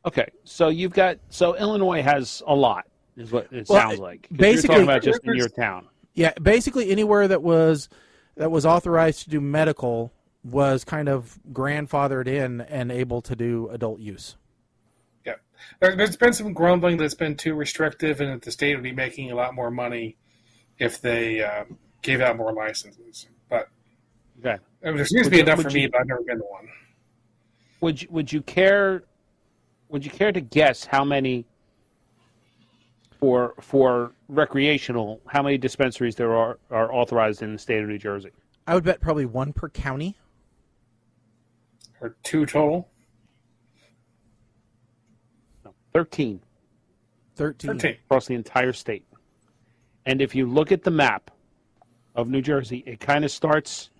Okay, so Illinois has a lot. Is what it sounds like. Basically, you're talking about just in your town. Yeah, basically anywhere that was authorized to do medical was kind of grandfathered in and able to do adult use. Yeah, there's been some grumbling that's been too restrictive, and that the state would be making a lot more money if they gave out more licenses. But there seems to be enough for me, but I've never been to one. Would you care to guess how many? For recreational, how many dispensaries there are authorized in the state of New Jersey? I would bet probably 1 per county. Or 2 total? No, 13. 13. Across the entire state. And if you look at the map of New Jersey, it kind of starts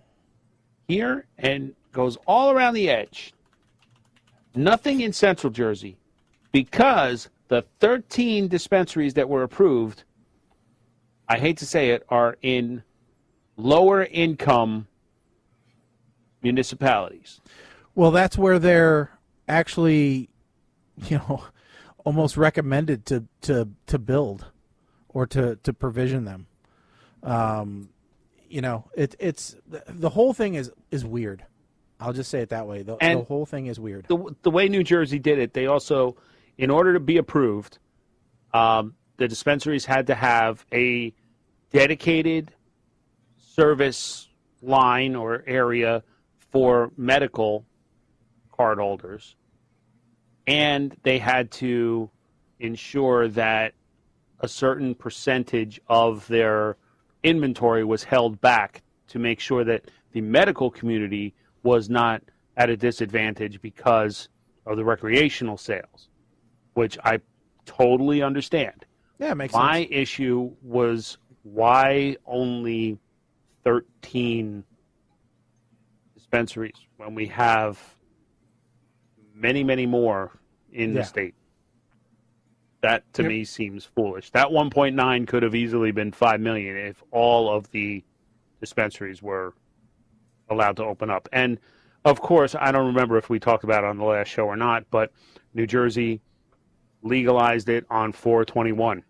here and goes all around the edge. Nothing in Central Jersey, because the 13 dispensaries that were approved, I hate to say it, are in lower income municipalities. Well, that's where they're actually, almost recommended to build or to provision them. It's the whole thing is weird. I'll just say it that way. The whole thing is weird. The way New Jersey did it, they also, in order to be approved, the dispensaries had to have a dedicated service line or area for medical card holders, and they had to ensure that a certain percentage of their inventory was held back to make sure that the medical community was not at a disadvantage because of the recreational sales, which I totally understand. Yeah, it makes sense. My issue was why only 13 dispensaries when we have many, many more in the state. That, to me, seems foolish. That 1.9 could have easily been 5 million if all of the dispensaries were allowed to open up. And of course, I don't remember if we talked about it on the last show or not, but New Jersey legalized it on 4/21.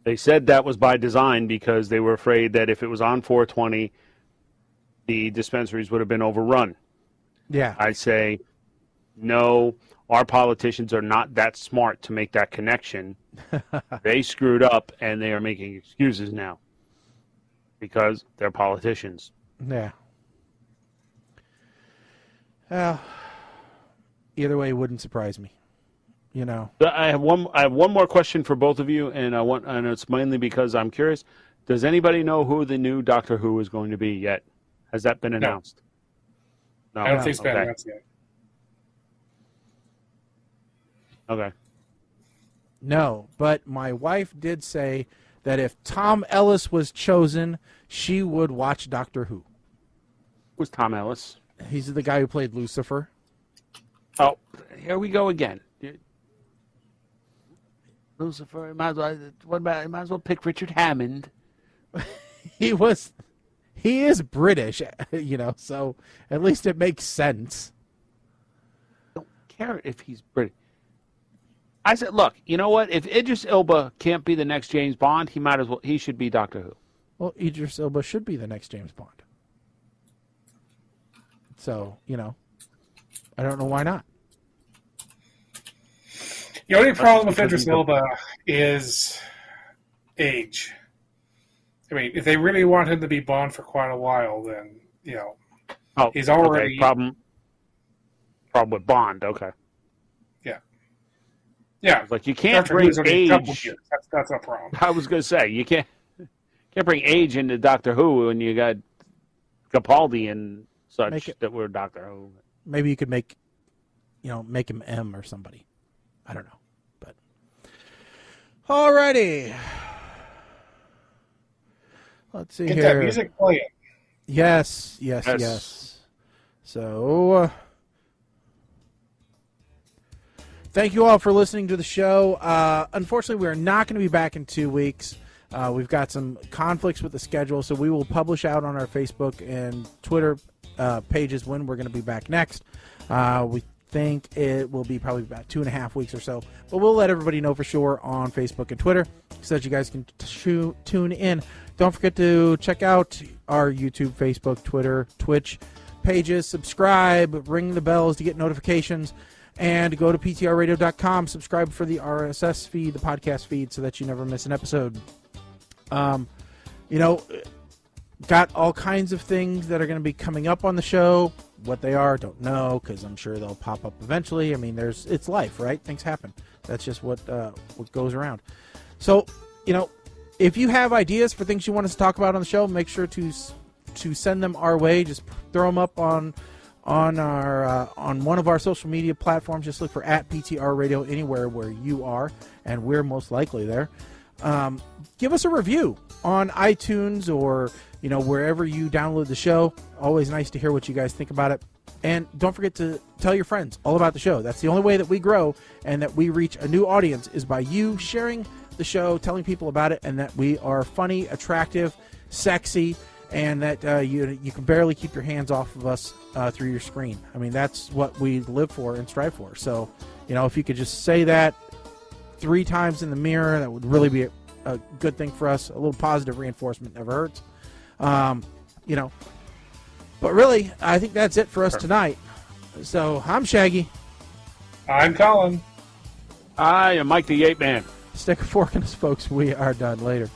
They said that was by design because they were afraid that if it was on 4/20, the dispensaries would have been overrun. Yeah. I say, no, our politicians are not that smart to make that connection. They screwed up, and they are making excuses now because they're politicians. Yeah. Well, either way, it wouldn't surprise me. You know. I have one more question for both of you, and it's mainly because I'm curious. Does anybody know who the new Doctor Who is going to be yet? Has that been announced? No. I don't think it's been announced yet. Okay. No, but my wife did say that if Tom Ellis was chosen, she would watch Doctor Who. Who's Tom Ellis? He's the guy who played Lucifer. Oh, here we go again. Lucifer, might as well pick Richard Hammond. He is British, you know, so at least it makes sense. Don't care if he's British. I said, look, you know what? If Idris Elba can't be the next James Bond, he should be Doctor Who. Well, Idris Elba should be the next James Bond. So, you know, I don't know why not. The only problem with Idris Elba is age. I mean, if they really want him to be Bond for quite a while, then, you know, he's already... Okay. Problem with Bond, okay. Yeah. Like, you can't bring age... That's a problem. I was going to say, you can't bring age into Doctor Who when you got Capaldi and such that were Doctor Who. Maybe you could make him M or somebody. I don't know. But alrighty. Let's see Get here. that music playing. Yes. So, thank you all for listening to the show. Unfortunately, we are not going to be back in 2 weeks. We've got some conflicts with the schedule, so we will publish out on our Facebook and Twitter pages when we're going to be back next. We think it will be probably about 2.5 weeks or so, but we'll let everybody know for sure on Facebook and Twitter so that you guys can tune in. Don't forget to check out our YouTube, Facebook, Twitter, Twitch pages. Subscribe, ring the bells to get notifications, and go to ptrradio.com. Subscribe for the RSS feed, the podcast feed, so that you never miss an episode. You know, got all kinds of things that are going to be coming up on the show. What they are, don't know, because I'm sure they'll pop up eventually. I mean, it's life, right? Things happen. That's just what goes around. So, you know, if you have ideas for things you want us to talk about on the show, make sure to send them our way. Just throw them up on our on one of our social media platforms. Just look for @PTR Radio anywhere where you are, and we're most likely there. Give us a review on iTunes or, you know, wherever you download the show. Always nice to hear what you guys think about it. And don't forget to tell your friends all about the show. That's the only way that we grow and that we reach a new audience is by you sharing the show, telling people about it, and that we are funny, attractive, sexy, and that you can barely keep your hands off of us through your screen. I mean, that's what we live for and strive for. So, you know, if you could just say that 3 times in the mirror, that would really be a good thing for us. A little positive reinforcement never hurts. You know, but really, I think that's it for us tonight. So, I'm Shaggy. I'm Colin. I am Mike the Ape Man. Stick a fork in us, folks. We are done. Later.